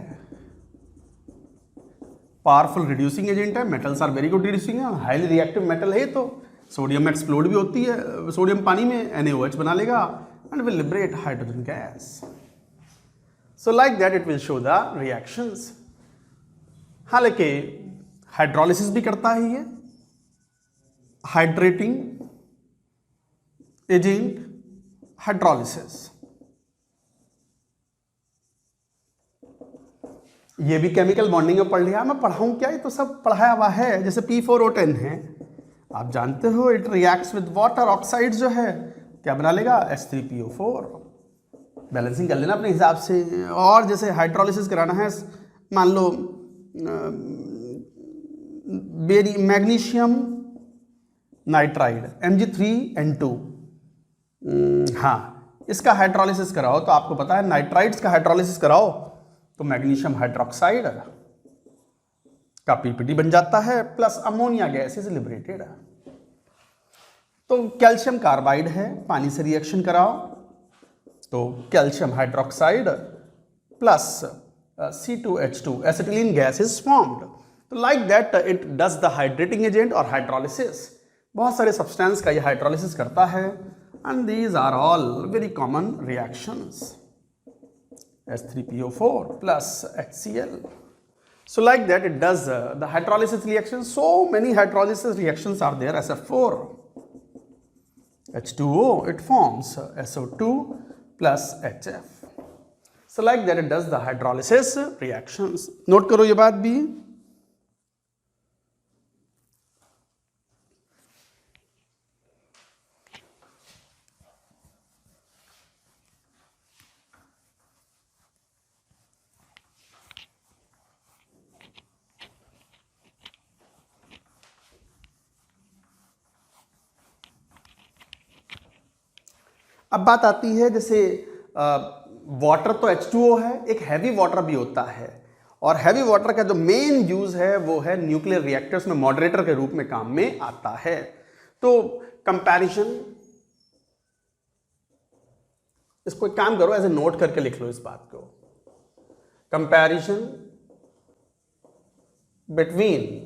पावरफुल रिड्यूसिंग एजेंट है, metals are very good reducing, highly reactive metal है, तो सोडियम एक्सप्लोड भी होती है, सोडियम पानी में NaOH बना लेगा and will liberate hydrogen gas. So like that it will show the reactions. हालांकि हाइड्रोलिसिस भी करता है ये, हाइड्रेटिंग एजेंट हाइड्रोलिसिस, ये भी केमिकल बॉन्डिंग में पढ़ लिया। मैं पढ़ाऊं क्या, ये तो सब पढ़ाया हुआ है। जैसे P4O10 है, आप जानते हो it reacts with water, oxide जो है क्या बना लेगा, H3PO4। बैलेंसिंग कर लेना अपने हिसाब से। और जैसे हाइड्रोलिसिस कराना है, मान लो मैग्नीशियम नाइट्राइड Mg3N2, हाँ इसका हाइड्रोलिसिस कराओ तो आपको पता है, नाइट्राइड्स का हाइड्रोलिसिस कराओ तो मैग्नीशियम हाइड्रोक्साइड का PPT बन जाता है plus ammonia gas is liberated. तो कैल्शियम कार्बाइड है, पानी से रिएक्शन कराओ तो calcium hydroxide plus C2H2 acetylene gas is formed. तो like that it does the hydrating agent और हाइड्रोलिसिस। बहुत सारे सब्सटेंस का ये हाइड्रोलिसिस करता है and these are all very common reactions. H3PO4 plus HCl. So like that it does the hydrolysis reaction. So many hydrolysis reactions are there. SF4, H2O, it forms SO2 plus HF. So like that it does the hydrolysis reactions. Note करो ये बात भी। अब बात आती है, जैसे water तो H2O है, एक हैवी वाटर भी होता है, और हैवी वाटर का जो मेन यूज है वो है न्यूक्लियर रिएक्टर्स में मॉडरेटर के रूप में काम में आता है। तो कंपैरिजन, इसको एक काम करो, ऐसे नोट करके लिख लो इस बात को, comparison between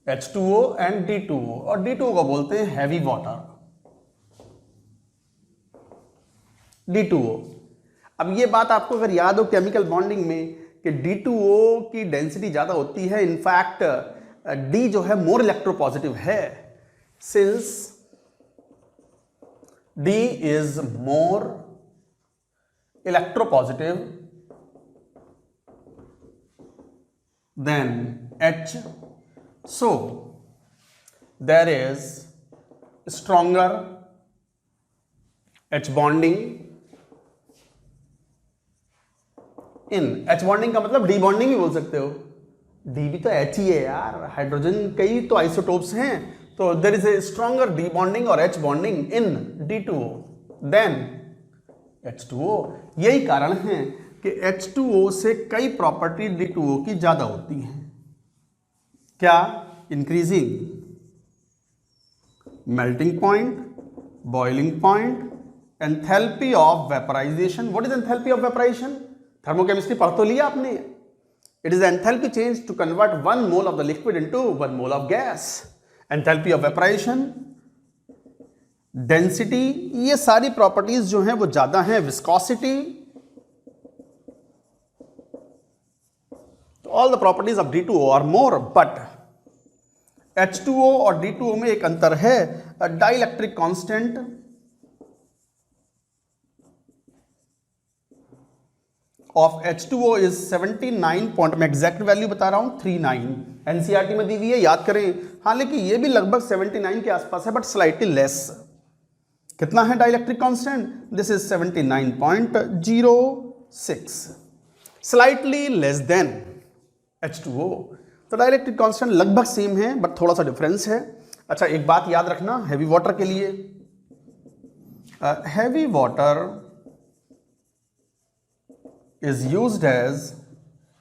H2O and D2O, और D2O को बोलते हैं हैवी वाटर, D2O। अब ये बात आपको अगर याद हो केमिकल बॉन्डिंग में कि D2O की डेंसिटी ज्यादा होती है, इनफैक्ट D जो है मोर इलेक्ट्रोपॉजिटिव है, since D is more electropositive than H, so there is stronger H bonding in. H bonding का मतलब डी बॉन्डिंग भी बोल सकते हो, डी भी तो H ही है यार, हाइड्रोजन कई तो आइसोटोप्स हैं, तो there is a stronger D bonding और H bonding in D2O than H2O। यही कारण है कि H2O से कई प्रॉपर्टी D2O की ज्यादा होती हैं। क्या? Increasing melting point, boiling point, enthalpy of vaporization. What is enthalpy of vaporization? Thermochemistry पढ़ तो लिया आपने। It is enthalpy change to convert 1 mole of the liquid into 1 mole of gas. Enthalpy of vaporization, density, ये सारी properties जो हैं वो ज्यादा हैं। Viscosity, all the properties of D2O are more, but H2O और D2O में एक अंतर है, dielectric constant of H2O is 79 point, मैं एग्जैक्ट वैल्यू बता रहा हूं 39, एनसीईआरटी में दी हुई है, याद करें। हालांकि ये भी लगभग 79 के आसपास है, बट स्लाइटली लेस। कितना है dielectric constant? This is 79.06, slightly less than H2O। तो डाइलेक्ट्रिक कांस्टेंट लगभग सेम है, बट थोड़ा सा डिफरेंस है। अच्छा, एक बात याद रखना हैवी वाटर के लिए, heavy water is used as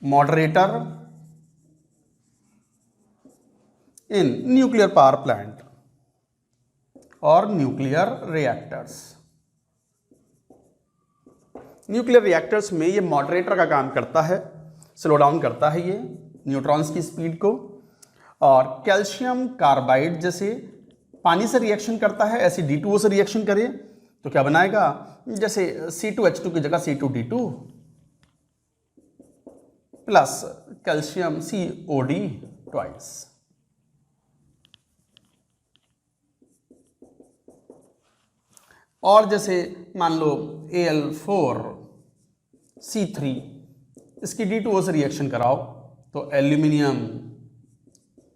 moderator in nuclear power plant और nuclear reactors। न्यूक्लियर रिएक्टर्स में ये मॉडरेटर का काम करता है, स्लो डाउन करता है ये न्यूट्रॉन्स की स्पीड को। और कैल्शियम कार्बाइड जैसे पानी से रिएक्शन करता है, ऐसे D2O से रिएक्शन करे तो क्या बनाएगा? जैसे C2H2 की जगह C2D2 plus calcium COD twice. और जैसे मान लो Al4C3, इसकी D2O से रिएक्शन कराओ तो एल्यूमिनियम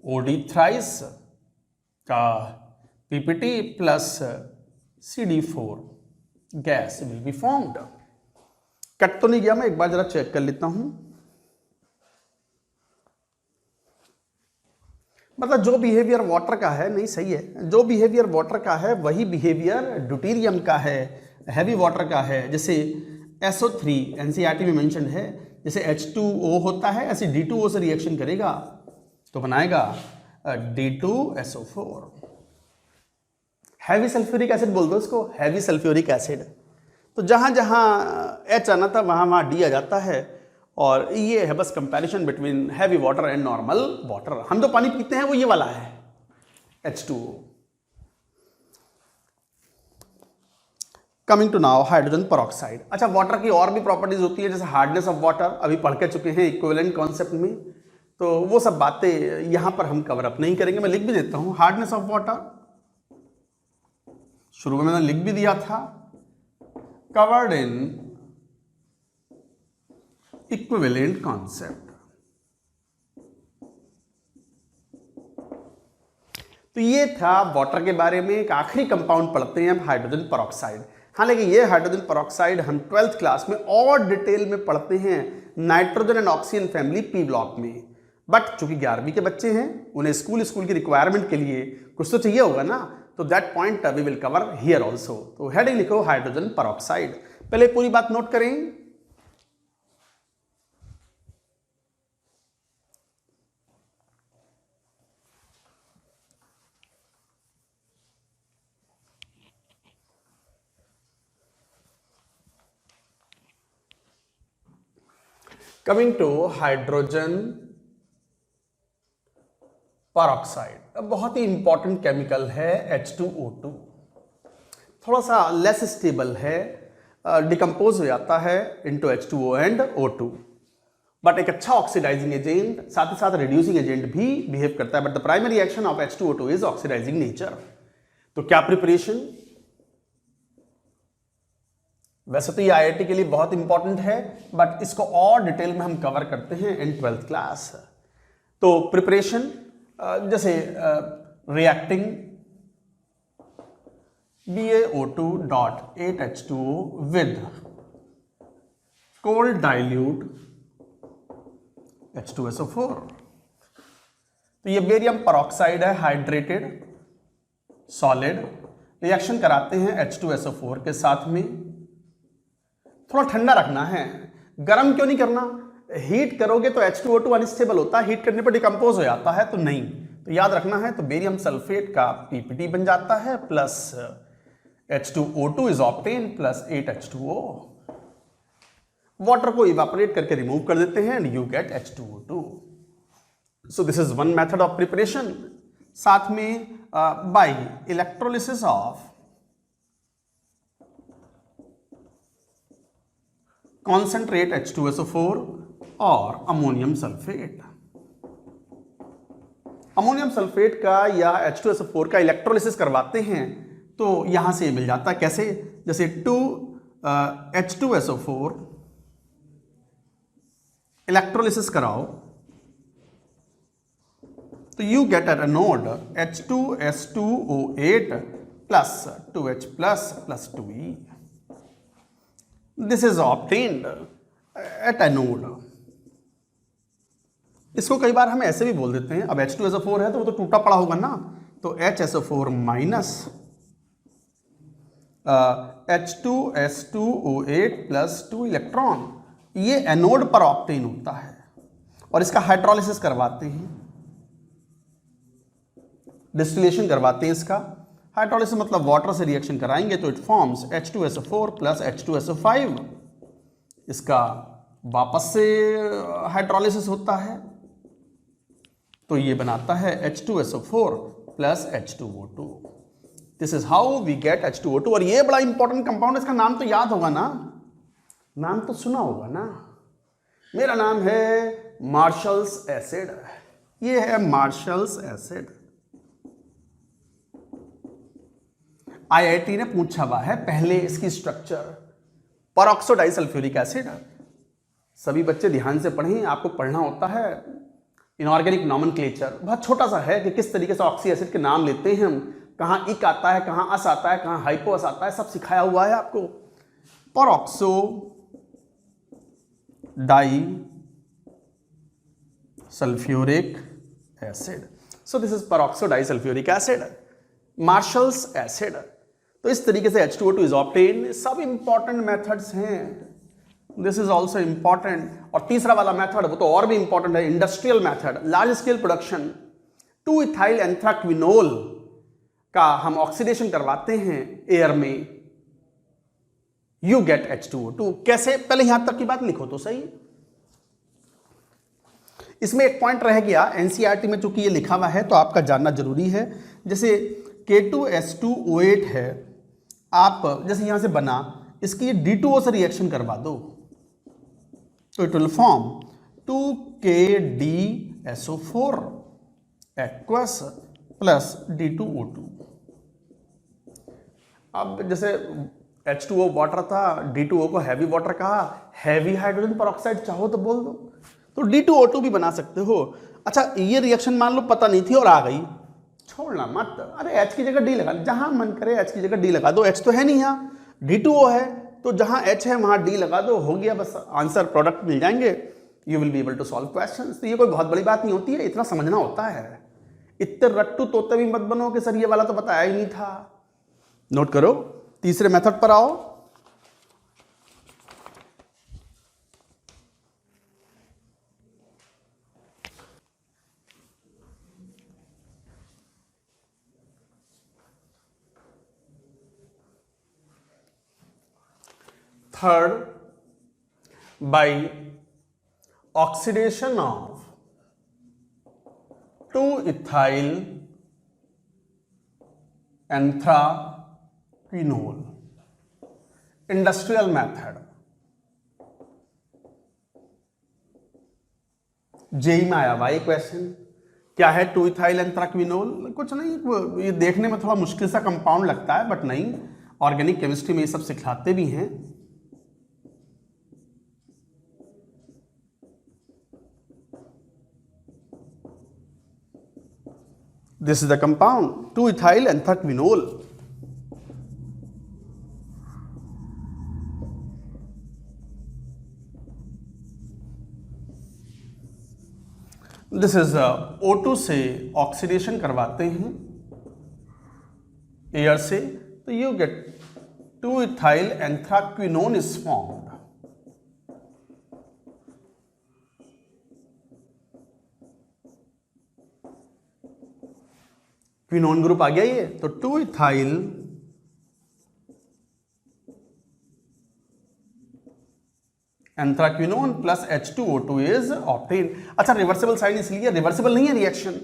OD थ्राइस का PPT plus CD4 gas will be formed. Cut तो नहीं गया? मैं एक बार जरा चेक कर लेता हूं। मतलब जो बिहेवियर वाटर का है, नहीं सही है, जो बिहेवियर वाटर का है वही बिहेवियर ड्यूटेरियम का है, हैवी वाटर का है। जैसे SO3 एनसीईआरटी में मेंशन है, जैसे H2O होता है ऐसे D2O से रिएक्शन करेगा तो बनाएगा D2SO4। हैवी सल्फ्यूरिक एसिड बोल दो इसको, हैवी सल्फ्यूरिक एसिड। तो जहां जहां H आना था वहां वहां D आ जाता है, और ये है बस comparison between heavy water and normal water. हम जो पानी पीते हैं वो ये वाला है H2O। Coming to now hydrogen peroxide. अच्छा, वाटर की और भी प्रॉपर्टीज होती है, जैसे हार्डनेस ऑफ वाटर, अभी पढ़ के चुके हैं इक्विवेलेंट कॉन्सेप्ट में, तो वो सब बातें यहां पर हम कवर अप नहीं करेंगे। मैं लिख भी देता हूं हार्डनेस ऑफ वाटर, शुरू में मैंने लिख भी दिया था, कवर्ड इन इक्विवेलेंट कॉन्सेप्ट। तो ये था वाटर के बारे में। एक आखिरी कंपाउंड पढ़ते हैं हम, हाइड्रोजन पेरोक्साइड। हालांकि ये हाइड्रोजन पेरोक्साइड हम 12th क्लास में और डिटेल में पढ़ते हैं nitrogen and oxygen family P block में, बट चूंकि 11वीं के बच्चे हैं, उन्हें स्कूल की रिक्वायरमेंट के लिए कुछ तो चाहिए होगा ना, तो that point we will cover here also. तो हेडिंग लिखो हाइड्रोजन पेरोक्साइड। पहले पूरी बात नोट करें। कमिंग टू हाइड्रोजन परऑक्साइड, बहुत ही इंपॉर्टेंट केमिकल है H2O2। थोड़ा सा लेस स्टेबल है, डिकम्पोज हो जाता है into H2O and O2, but एक अच्छा ऑक्सीडाइजिंग एजेंट, साथ ही साथ रिड्यूसिंग एजेंट भी बिहेव करता है। But the primary action of H2O2 is oxidizing nature. तो क्या प्रिपरेशन, वैसे तो ये IIT के लिए बहुत इंपॉर्टेंट है, बट इसको और डिटेल में हम कवर करते हैं इन 12th क्लास। तो प्रिपरेशन जैसे reacting BaO2.8H2O with cold dilute H2SO4। तो ये बेरियम परऑक्साइड है, हाइड्रेटेड सॉलिड, रिएक्शन कराते हैं H2SO4 के साथ में। थोड़ा ठंडा रखना है, गर्म क्यों नहीं करना, हीट करोगे तो H2O2 अनस्टेबल होता है, हीट करने पर डिकम्पोज हो जाता है, तो नहीं, तो याद रखना है। तो बेरियम सल्फेट का PPT बन जाता है plus H2O2 is obtain plus 8H2O। Water को इवापोरेट करके रिमूव कर देते हैं and you get H2O2। So this is one method of preparation. साथ में bye electrolysis of concentrate H2SO4 और अमोनियम सल्फेट। अमोनियम सल्फेट का या H2SO4 का इलेक्ट्रोलिसिस करवाते हैं तो यहां से मिल जाता है। कैसे, जैसे H2SO4 इलेक्ट्रोलिसिस कराओ तो you get at anode H2S2O8 plus 2H plus 2E। This is obtained at anode. इसको कई बार हम ऐसे भी बोल देते हैं, अब H2SO4 है तो वो तो टूटा पड़ा होगा ना, तो HSO4 minus H2S2O8 plus 2 electron, ये एनोड पर ऑब्टेन होता है और इसका हाइड्रोलिसिस करवाते हैं, डिस्टिलेशन करवाते हैं। इसका हाइड्रोलिसिस मतलब वाटर से रिएक्शन कराएंगे तो it forms H2SO4 plus H2SO5। इसका वापस से हाइड्रोलिसिस होता है तो ये बनाता है H2SO4 plus H2O2। This is how we get H2O2। और ये बड़ा इंपॉर्टेंट कंपाउंड, इसका नाम तो याद होगा ना, नाम तो सुना होगा ना, मेरा नाम है मार्शल्स एसिड। ये है मार्शल्स एसिड। IIT ने पूछा हुआ है पहले इसकी स्ट्रक्चर। परऑक्सो डाइसल्फ्यूरिक एसिड, सभी बच्चे ध्यान से पढ़ें, आपको पढ़ना होता है इनऑर्गेनिक नॉमेनक्लेचर, बहुत छोटा सा है कि किस तरीके से ऑक्सी एसिड के नाम लेते हैं हम, कहाँ इक आता है, कहाँ अस आता है, कहाँ हाइपोअस आता है, सब सिखाया हुआ है आपको। Peroxo di sulphuric acid, so this is peroxo di sulphuric acid, Marshall's acid. तो इस तरीके से H2O2 इज ऑब्टेन। सब इंपॉर्टेंट मेथड्स हैं, दिस इज ऑल्सो इंपॉर्टेंट। और तीसरा वाला मेथड वो तो और भी इंपॉर्टेंट है, industrial method, large scale production. Two ethyl anthraquinol का हम ऑक्सीडेशन करवाते हैं एयर में, यू गेट H2O2। कैसे, पहले यहां तक की बात लिखो तो सही। इसमें एक पॉइंट रह गया NCERT में, चूंकि ये लिखा हुआ है तो आपका जानना जरूरी है। जैसे K2S2O8 है, आप जैसे यहां से बना, इसकी ये D2O से रिएक्शन करवा दो तो it will form 2KDSO4 aqueous plus D2O2। अब जैसे H2O वाटर था, D2O को हैवी वाटर कहा, हैवी हाइड्रोजन परऑक्साइड चाहो तो बोल दो, तो D2O2 भी बना सकते हो। अच्छा, ये रिएक्शन मान लो पता नहीं थी और आ गई, छोड़ना मत, अरे H की जगह D लगा, जहां मन करे H की जगह D लगा दो। H तो है नहीं, यहाँ D2O है तो जहां H है वहां D लगा दो, हो गया, बस आंसर प्रोडक्ट मिल जाएंगे, you will be able to solve questions. तो ये कोई बहुत बड़ी बात नहीं होती है, इतना समझना होता है। इतने रट्टू तोते भी मत बनो कि सर ये वाला तो बताया ही नहीं था। नोट करो, तीसरे मेथड पर आओ। Third, by oxidation of 2-ethyl anthraquinol, industrial method. JEE में आया वाई क्वेश्चन, क्या है 2-ethyl एंथ्राक्विनोल? कुछ नहीं, ये देखने में थोड़ा मुश्किल सा कंपाउंड लगता है, बट नहीं, ऑर्गेनिक केमिस्ट्री में ये सब सिखाते भी हैं। This is the compound 2-ethyl anthraquinol. This is O2 से ऑक्सीडेशन करवाते हैं एयर से, तो you get 2-ethyl anthraquinone is formed. Quinone group आ गया ये, तो 2-ethyl anthraquinone plus H2O2 is obtain. अच्छा, रिवर्सिबल साइन इसलिए, रिवर्सिबल नहीं है रिएक्शन,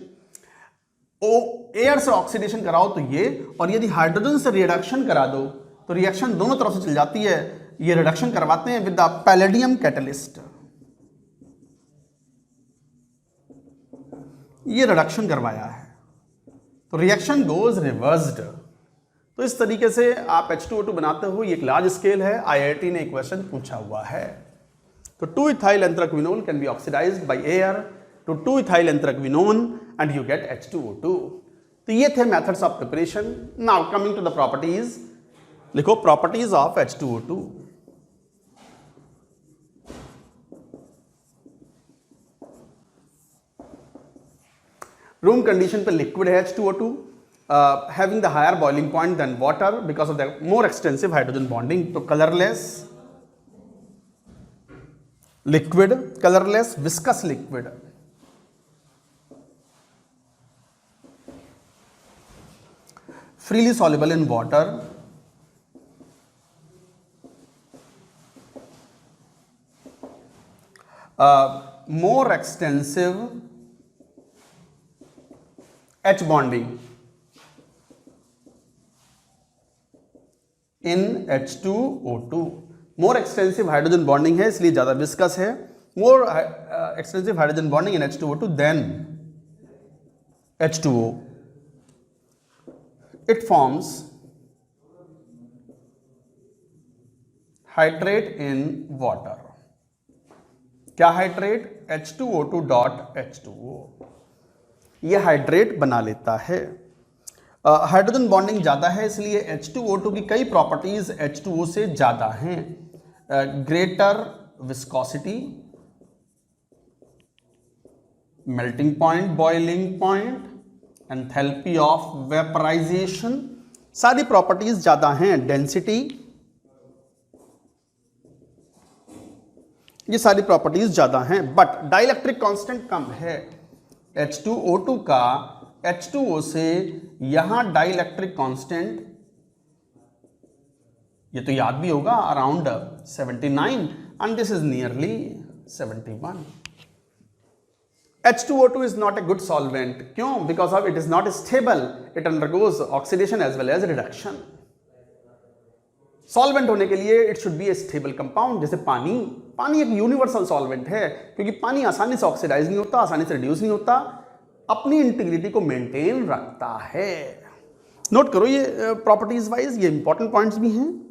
ओ एयर से ऑक्सीडेशन कराओ तो ये, और यदि हाइड्रोजन से रिडक्शन करा दो तो रिएक्शन दोनों तरफ से चल जाती है। ये रिडक्शन करवाते हैं विद द पैलेडियम कैटलिस्ट, ये रिडक्शन करवाया है, तो रिएक्शन गोज रिवर्स्ड। तो इस तरीके से आप H2O2 बनाते हो, ये एक लार्ज स्केल है, IIT ने एक क्वेश्चन पूछा हुआ है। तो 2-ethyl anthraquinone can be oxidized by air to 2-ethyl anthraquinone and you get H2O2। तो ये थे methods of preparation. Now coming to the properties, लिखो properties of H2O2। Room condition पे लिक्विड है H2O2, having the higher boiling point than water because of the more extensive hydrogen bonding, तो colourless liquid, colourless viscous liquid. freely soluble in water, more extensive H bonding in H2O2, more extensive hydrogen bonding है इसलिए ज्यादा viscous है, more extensive hydrogen bonding in H2O2 then H2O, it forms hydrate in water। क्या hydrate? H2O2 dot H2O, ये hydrate बना लेता है। Hydrogen bonding ज़्यादा है इसलिए H2O2 की कई प्रॉपर्टीज H2O से ज़्यादा हैं। Greater viscosity, melting point, boiling point, enthalpy of vaporization, सारी प्रॉपर्टीज ज़्यादा हैं। डेंसिटी, ये सारी प्रॉपर्टीज ज़्यादा हैं, बट डाइलेक्ट्रिक कांस्टेंट कम है। H2O2 का H2O से यहां डाइलेक्ट्रिक कांस्टेंट, ये तो याद भी होगा, around 79 and this is nearly 71। H2O2 is not a good solvent, क्यों? Because of it is not stable, it undergoes oxidation as well as reduction। Solvent होने के लिए it should be A stable compound, जैसे पानी। पानी एक universal solvent है क्योंकि पानी आसानी से ऑक्सीडाइज नहीं होता, आसानी से रिड्यूस नहीं होता, अपनी इंटीग्रिटी को मेंटेन रखता है। नोट करो ये प्रॉपर्टीज वाइज, ये इंपॉर्टेंट पॉइंट्स भी हैं।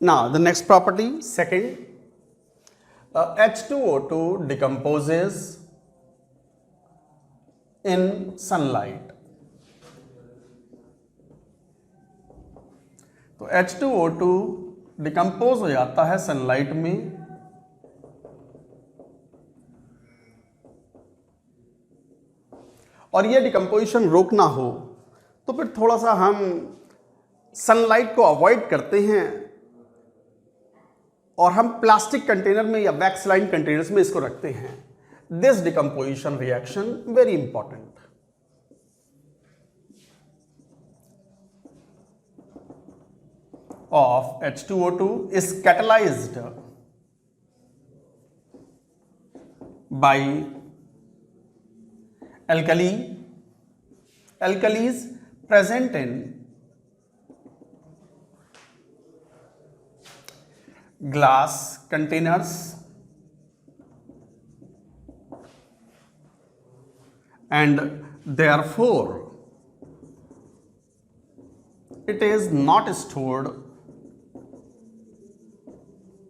Now the next property, second, H2O2 decomposes in sunlight। तो H2O2 डिकम्पोज हो जाता है सनलाइट में। और ये डिकम्पोजिशन रोकना हो तो फिर थोड़ा सा हम सनलाइट को अवॉइड करते हैं और हम प्लास्टिक कंटेनर में या वैक्स लाइन कंटेनर्स में इसको रखते हैं। This decomposition reaction very important. of H2O2 is catalyzed by alkalis present in glass containers and therefore it is not stored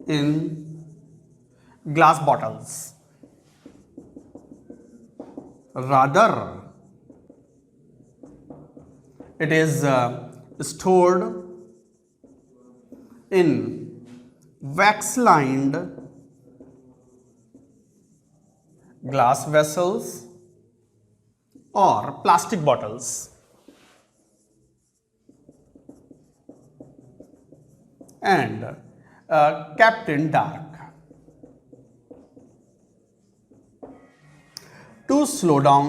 in glass bottles. Rather, it is stored in wax-lined glass vessels or plastic bottles. And kept in dark. To slow down,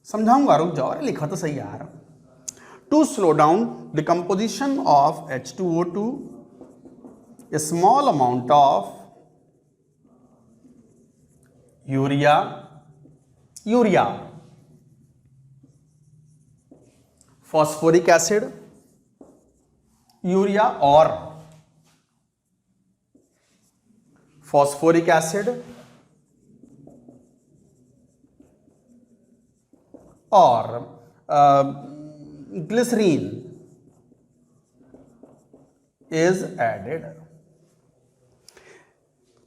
समझाऊंगा, रुक जाओ, लिखा तो सही यार। To slow down decomposition of H2O2, a small amount of urea, phosphoric acid, urea और phosphoric acid और glycerine is added.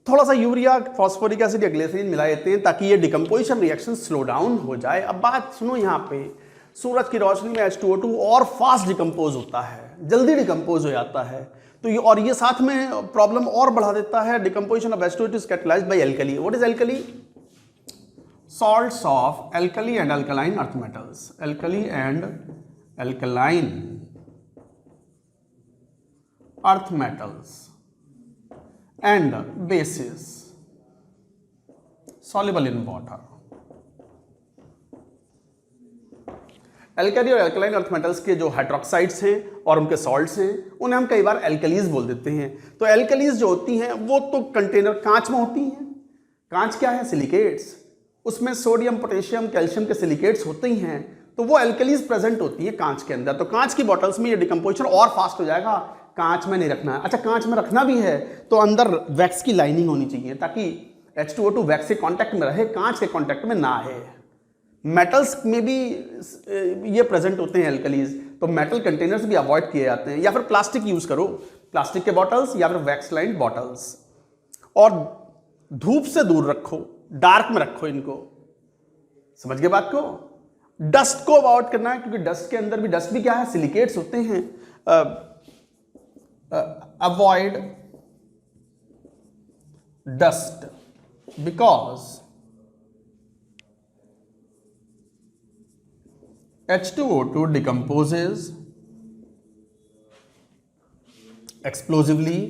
थोड़ा सा यूरिया, फॉस्फोरिक एसिड या ग्लिसरीन मिला देते हैं ताकि ये डिकम्पोजिशन रिएक्शन स्लो डाउन हो जाए। अब बात सुनो, यहाँ पे सूरज की रोशनी में H2O2 और फास्ट डिकम्पोज होता है, जल्दी डिकम्पोज हो जाता है। तो ये और ये साथ में प्रॉब्लम और बढ़ा देता है। Decomposition of H2O2 is catalyzed by alkali. What is alkali? Salts of alkali and alkaline earth metals, alkali and alkaline earth metals and bases soluble in water. Alkali और एल्कलाइन अर्थ मेटल्स के जो hydroxides हैं और उनके salts हैं उन्हें हम कई बार एल्कलीज बोल देते हैं। तो एल्कलीज जो होती हैं वो तो कंटेनर कांच में होती हैं। कांच क्या है? सिलिकेट्स। उसमें सोडियम, पोटेशियम, कैल्शियम के सिलिकेट्स होते ही हैं, तो वो एल्कलीज प्रेजेंट होती है कांच के अंदर। तो कांच की बॉटल्स में ये डिकम्पोजिशन और फास्ट हो जाएगा। कांच में नहीं रखना है। अच्छा, कांच में रखना भी है तो अंदर वैक्स की लाइनिंग होनी चाहिए ताकि H2O2 वैक्स के कांटेक्ट में रहे, कांच के कांटेक्ट में ना आए। मेटल्स में भी ये प्रेजेंट होते हैं एल्कलीज, तो मेटल कंटेनर्स भी अवॉइड किए जाते हैं। या फिर प्लास्टिक यूज करो, प्लास्टिक के बॉटल्स या फिर वैक्स लाइन्ड बॉटल्स। और धूप से दूर रखो, डार्क में रखो इनको। समझ गए बात को? डस्ट को अवॉइड करना है क्योंकि डस्ट के अंदर भी, डस्ट भी क्या है? सिलिकेट्स होते हैं। Avoid dust because H2O2 decomposes explosively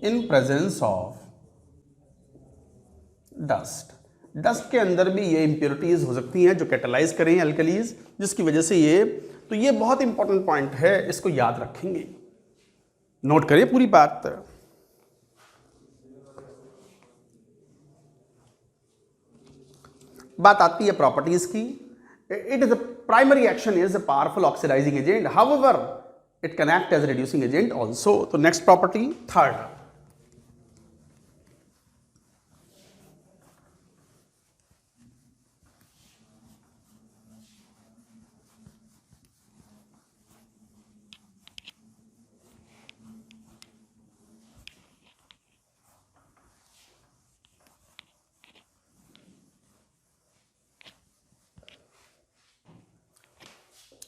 in presence of dust. Dust के अंदर भी ये इंप्योरिटीज हो सकती हैं जो कैटलाइज करें एल्कलीज, जिसकी वजह से ये बहुत इंपॉर्टेंट पॉइंट है, इसको याद रखेंगे, नोट करिए पूरी बात। बात आती है प्रॉपर्टीज की। It is a primary action is a powerful oxidising agent, however it can act as a reducing agent also. तो next property, third,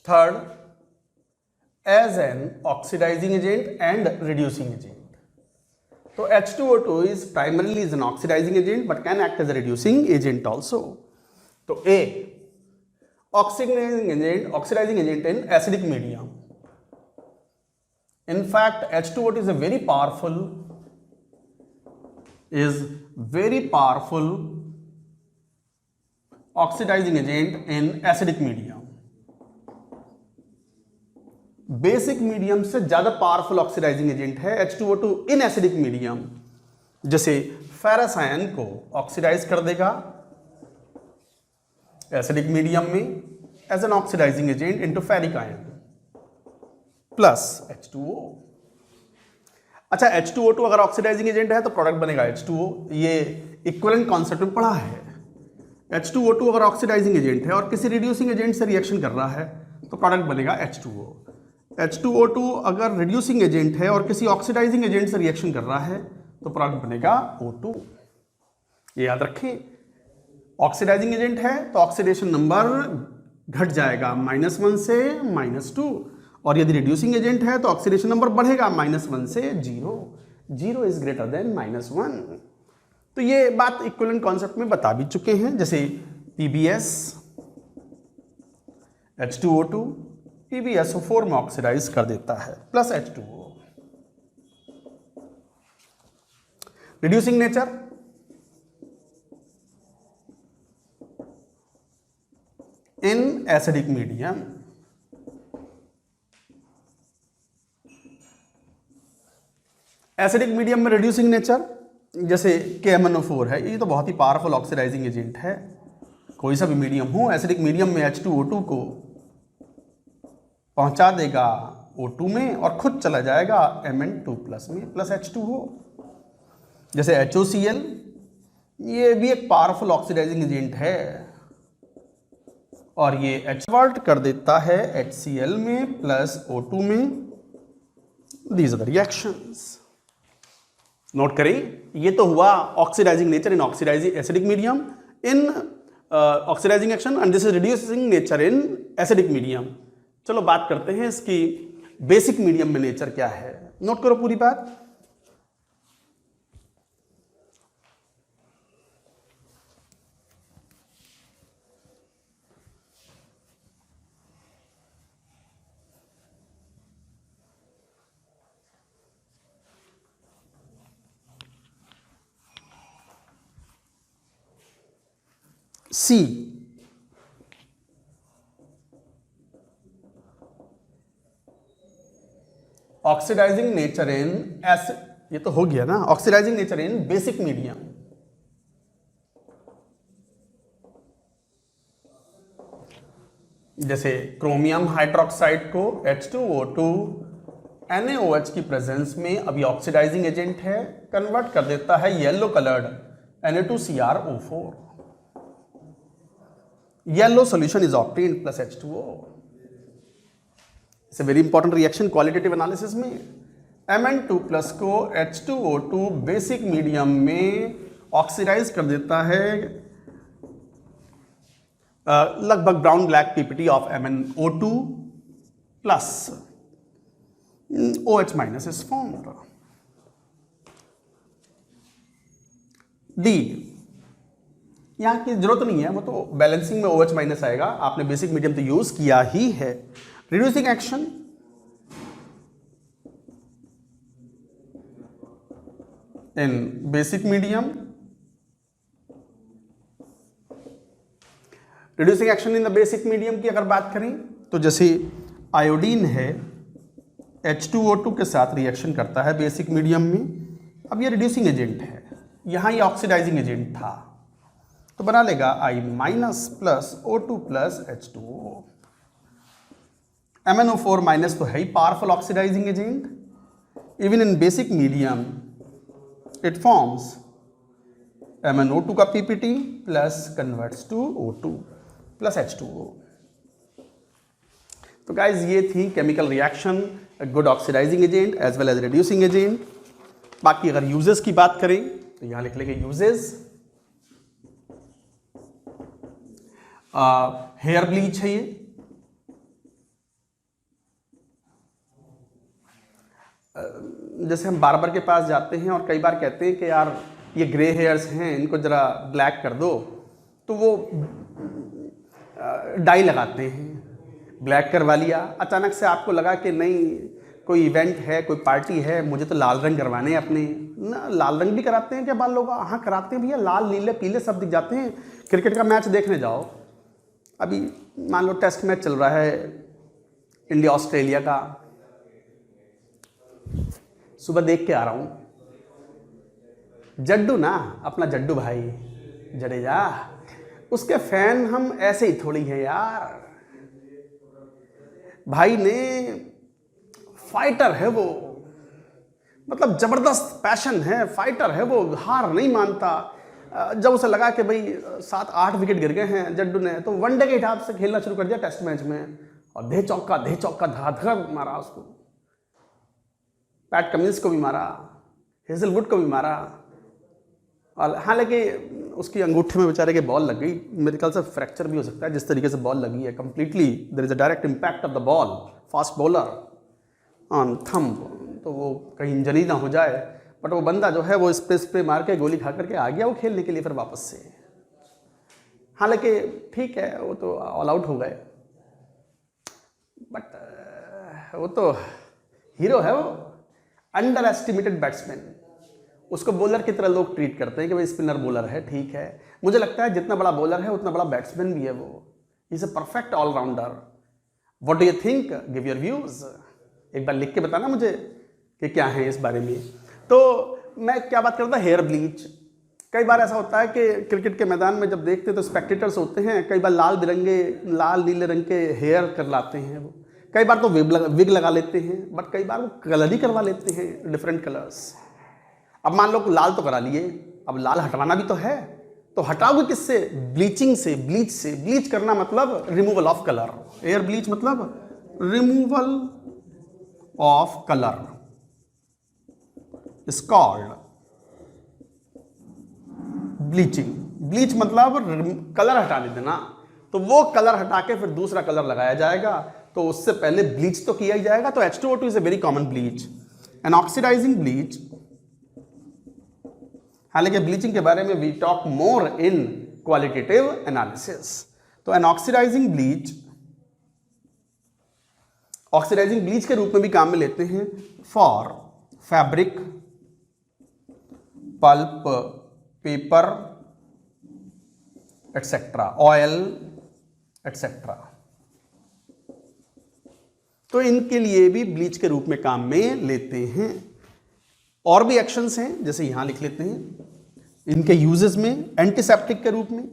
third, as an oxidizing agent and reducing agent। तो H2O2 is primarily is an oxidizing agent but can act as a reducing agent also. तो A, oxidizing agent in acidic medium. In fact, H2O2 is a very powerful oxidizing agent in acidic medium. Basic medium से ज्यादा powerful oxidising agent है H2O2 in acidic medium. जैसे ferrous ion को oxidize कर देगा acidic medium में as an oxidizing agent into ferric ion plus H2O। अच्छा, H2O2 अगर ऑक्सीडाइजिंग एजेंट है तो प्रोडक्ट बनेगा H2O। ये इक्विवेलेंट कॉन्सेप्ट में पढ़ा है। H2O2 अगर ऑक्सीडाइजिंग एजेंट है और किसी रिड्यूसिंग एजेंट से रिएक्शन कर रहा है तो प्रोडक्ट बनेगा H2O। H2O2 अगर रिड्यूसिंग एजेंट है और किसी ऑक्सीडाइजिंग एजेंट से रिएक्शन कर रहा है तो प्रोडक्ट बनेगा O2। ये याद रखें, ऑक्सीडाइजिंग एजेंट है तो ऑक्सीडेशन नंबर घट जाएगा -1 से -2, और यदि रिड्यूसिंग एजेंट है तो ऑक्सीडेशन नंबर बढ़ेगा -1 से 0। 0 इज ग्रेटर देन -1। तो ये बात इक्विवेलेंट कॉन्सेप्ट में बता भी चुके हैं। जैसे PbS H2O2 PbSO4 में ऑक्सीडाइज कर देता है plus H2O। Reducing nature, in acidic medium. Acidic medium में रिड्यूसिंग नेचर जैसे KMnO4 है, ये तो बहुत ही पावरफुल ऑक्सीडाइजिंग एजेंट है। कोई सा भी मीडियम हो, एसिडिक मीडियम में H2O2 को पहुंचा देगा O2 में और खुद चला जाएगा Mn2+ में प्लस H2O। जैसे HOCl, ये भी एक पावरफुल ऑक्सीडाइजिंग एजेंट है और ये कन्वर्ट कर देता है HCl में प्लस O2 में। These are the reactions. Note करें, ये तो हुआ oxidizing nature in oxidizing acidic medium in oxidizing action, and this is reducing nature in acidic medium. चलो बात करते हैं इसकी बेसिक मीडियम में नेचर क्या है। नोट करो पूरी बात। C, oxidizing nature in acid, ये तो हो गया ना, oxidizing nature in basic medium. जैसे क्रोमियम हाइड्रोक्साइड को H2O2 NaOH की प्रेजेंस में अभी ऑक्सीडाइजिंग एजेंट है, कन्वर्ट कर देता है yellow coloured Na2CrO4। Yellow solution is obtained plus H2O। It's a very important reaction qualitative analysis में। Mn2+ को H2O2 बेसिक मीडियम में ऑक्सीडाइज कर देता है, लगभग brown black PPT of MnO2 plus OH- is formed. D, यहां की जरूरत नहीं है, वो तो बैलेंसिंग में OH- आएगा, आपने बेसिक मीडियम तो यूज किया ही है। Reducing action, in basic medium. Reducing action in the basic medium की अगर बात करें तो जैसे आयोडीन है, H2O2 के साथ रिएक्शन करता है बेसिक मीडियम में। अब ये रिड्यूसिंग एजेंट है, यहां ये ऑक्सीडाइजिंग एजेंट था, तो बना लेगा I- plus O2 plus H2O। MnO4- तो है ही powerful oxidising agent. Even in basic medium it forms MnO2 का PPT plus converts to O2 plus H2O। तो गाइज ये थी chemical reaction, good oxidising agent as well as reducing agent. बाकी अगर uses की बात करें तो यहां लिख लेंगे यूजेस। हेयर ब्लीच है ये, जैसे हम बार्बर के पास जाते हैं और कई बार कहते हैं कि यार ये ग्रे हेयर्स हैं, इनको ज़रा ब्लैक कर दो, तो वो डाई लगाते हैं, ब्लैक करवा लिया। अचानक से आपको लगा कि नहीं, कोई इवेंट है, कोई पार्टी है, मुझे तो लाल रंग करवाने हैं अपने ना। लाल रंग भी कराते हैं क्या बाल लोग? हाँ कराते हैं भैया, लाल नीले पीले सब दिख जाते हैं। क्रिकेट का मैच देखने जाओ, अभी मान लो टेस्ट मैच चल रहा है इंडिया ऑस्ट्रेलिया का, सुबह देख के आ रहा हूँ, जड्डू ना, अपना जड्डू भाई जडेजा, उसके फैन हम ऐसे ही थोड़ी हैं यार। भाई ने फाइटर है वो, मतलब जबरदस्त पैशन है, फाइटर है वो, हार नहीं मानता। जब उसे लगा कि भाई 7-8 विकेट गिर गए हैं जड्डू ने, तो वनडे के हिसाब से खेलना शुरू कर दिया टेस्ट मैच में, और दे चौका धड़ाधड़ मारा उसको। पैट कमिंस को भी मारा, हेजलवुड को भी मारा, और हालांकि उसकी अंगूठे में बेचारे के बॉल लग गई, मेरे ख्याल से फ्रैक्चर भी हो सकता है जिस तरीके से बॉल लगी है। Completely there is a direct impact of the ball, fast bowler on thumb, तो वो कहीं इंजरी ना हो जाए। बट वो बंदा जो है वो स्प्रे मार के गोली खा करके आ गया वो खेलने के लिए फिर वापस से। हालांकि ठीक है, वो तो ऑल आउट हो गए, बट वो तो हीरो है, वो अंडर एस्टिमेटेड बैट्समैन। उसको बॉलर की तरह लोग ट्रीट करते हैं कि भाई स्पिनर बॉलर है, ठीक है। मुझे लगता है जितना बड़ा बॉलर है उतना बड़ा बैट्समैन भी है वो। Is a perfect allrounder. What do you think? Give your views. एक बार लिख के बताना मुझे कि क्या है इस बारे में। तो मैं क्या बात करता, हेयर ब्लीच। कई बार ऐसा होता है कि क्रिकेट के मैदान में जब देखते हैं तो स्पेक्टेटर्स होते हैं, कई बार लाल नीले रंग के हेयर कर लाते हैं वो, कई बार तो विग लगा लेते हैं, बट कई बार वो कलर ही करवा लेते हैं, डिफरेंट कलर्स। अब मान लो लाल तो करा लिए, अब लाल हटवाना भी तो है, तो हटाओगे किससे? ब्लीचिंग से, ब्लीच से। ब्लीच करना मतलब removal of colour. Air bleach मतलब removal of colour is called bleaching. Bleach मतलब कलर हटाने देना, तो वो कलर हटा के फिर दूसरा कलर लगाया जाएगा, तो उससे पहले ब्लीच तो किया ही जाएगा। तो H2O2 is a very common bleach, an oxidizing bleach. हालांकि ब्लीचिंग के बारे में we talk more in qualitative analysis. तो एन ऑक्सीडाइजिंग ब्लीच के रूप में भी काम में लेते हैं for fabric, pulp, paper etcetera, oil etcetera. तो इनके लिए भी ब्लीच के रूप में काम में लेते हैं। और भी एक्शंस हैं, जैसे यहां लिख लेते हैं इनके यूजेस में। एंटीसेप्टिक के रूप में,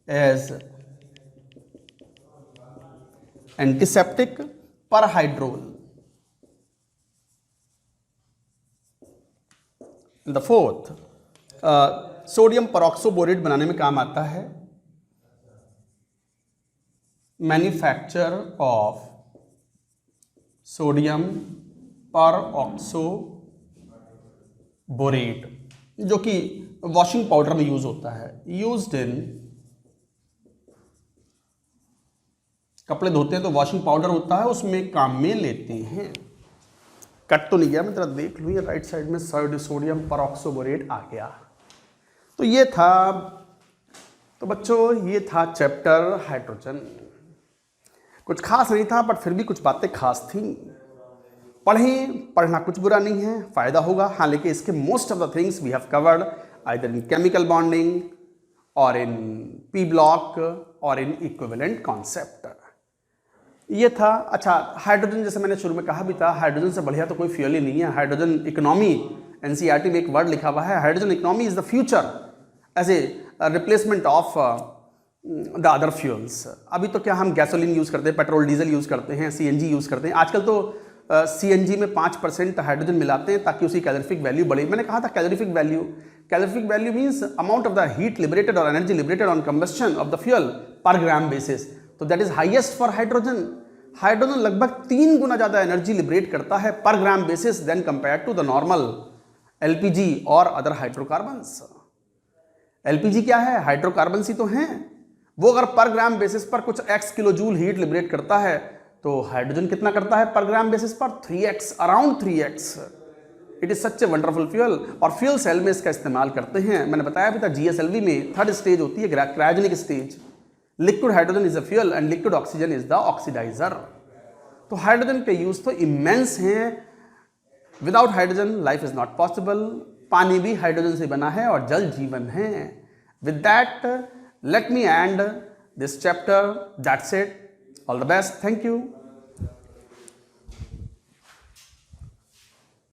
as antiseptic, perhydrol. The fourth, sodium peroxoborate बनाने में काम आता है। मैन्युफैक्चर ऑफ सोडियम परऑक्सोबोरेट, जो कि वॉशिंग पाउडर में यूज होता है, यूज्ड इन, कपड़े धोते हैं तो वॉशिंग पाउडर होता है, उसमें काम में लेते हैं। कट तो नहीं गया, मैं जरा देख लूँ, ये राइट साइड में सोडियम परऑक्सोबोरेट आ गया। तो ये था, तो बच्चों ये था चैप्टर हाइड्रोजन। कुछ खास नहीं था, बट फिर भी कुछ बातें खास थी। पढ़ना कुछ बुरा नहीं है, फायदा होगा। हालांकि इसके most of the things we have covered either in chemical bonding और इन पी ब्लॉक और इन इक्विवेलेंट कॉन्सेप्ट। ये था। अच्छा, हाइड्रोजन, जैसे मैंने शुरू में कहा भी था, हाइड्रोजन से बढ़िया तो कोई फ्यूल ही नहीं है। हाइड्रोजन इकोनॉमी, एनसीईआरटी में एक वर्ड लिखा हुआ है, hydrogen economy is the future as a replacement of the other fuels. अभी तो क्या हम गैसोलीन यूज़ करते हैं, पेट्रोल डीजल यूज़ करते हैं, सीएनजी यूज़ करते हैं। आजकल तो सीएनजी में 5% हाइड्रोजन मिलाते हैं ताकि उसकी कैलोरीफिक वैल्यू बढ़े। मैंने कहा था calorific value means amount of the heat liberated और energy liberated on combustion of the fuel per gram basis. तो that is highest for hydrogen. Hydrogen लगभग 3 गुना ज़्यादा एनर्जी लिबरेट करता है per gram basis then compare to the normal LPG और other hydrocarbons. LPG क्या है? हाइड्रोकार्बन्स ही तो हैं। वो अगर पर ग्राम बेसिस पर कुछ x kilo joule heat liberate करता है तो हाइड्रोजन कितना करता है पर ग्राम बेसिस पर 3x, around 3x। It is such a wonderful fuel और फ्यूल सेल में इसका इस्तेमाल करते हैं। मैंने बताया भी था GSLV में थर्ड स्टेज होती है cryogenic stage. Liquid hydrogen is a fuel and liquid oxygen is the oxidiser. तो हाइड्रोजन के यूज तो इमेंस हैं। Without hydrogen life is not possible. पानी भी हाइड्रोजन से बना है और जल जीवन है। With that let me and this chapter. That's it. All the best. Thank you.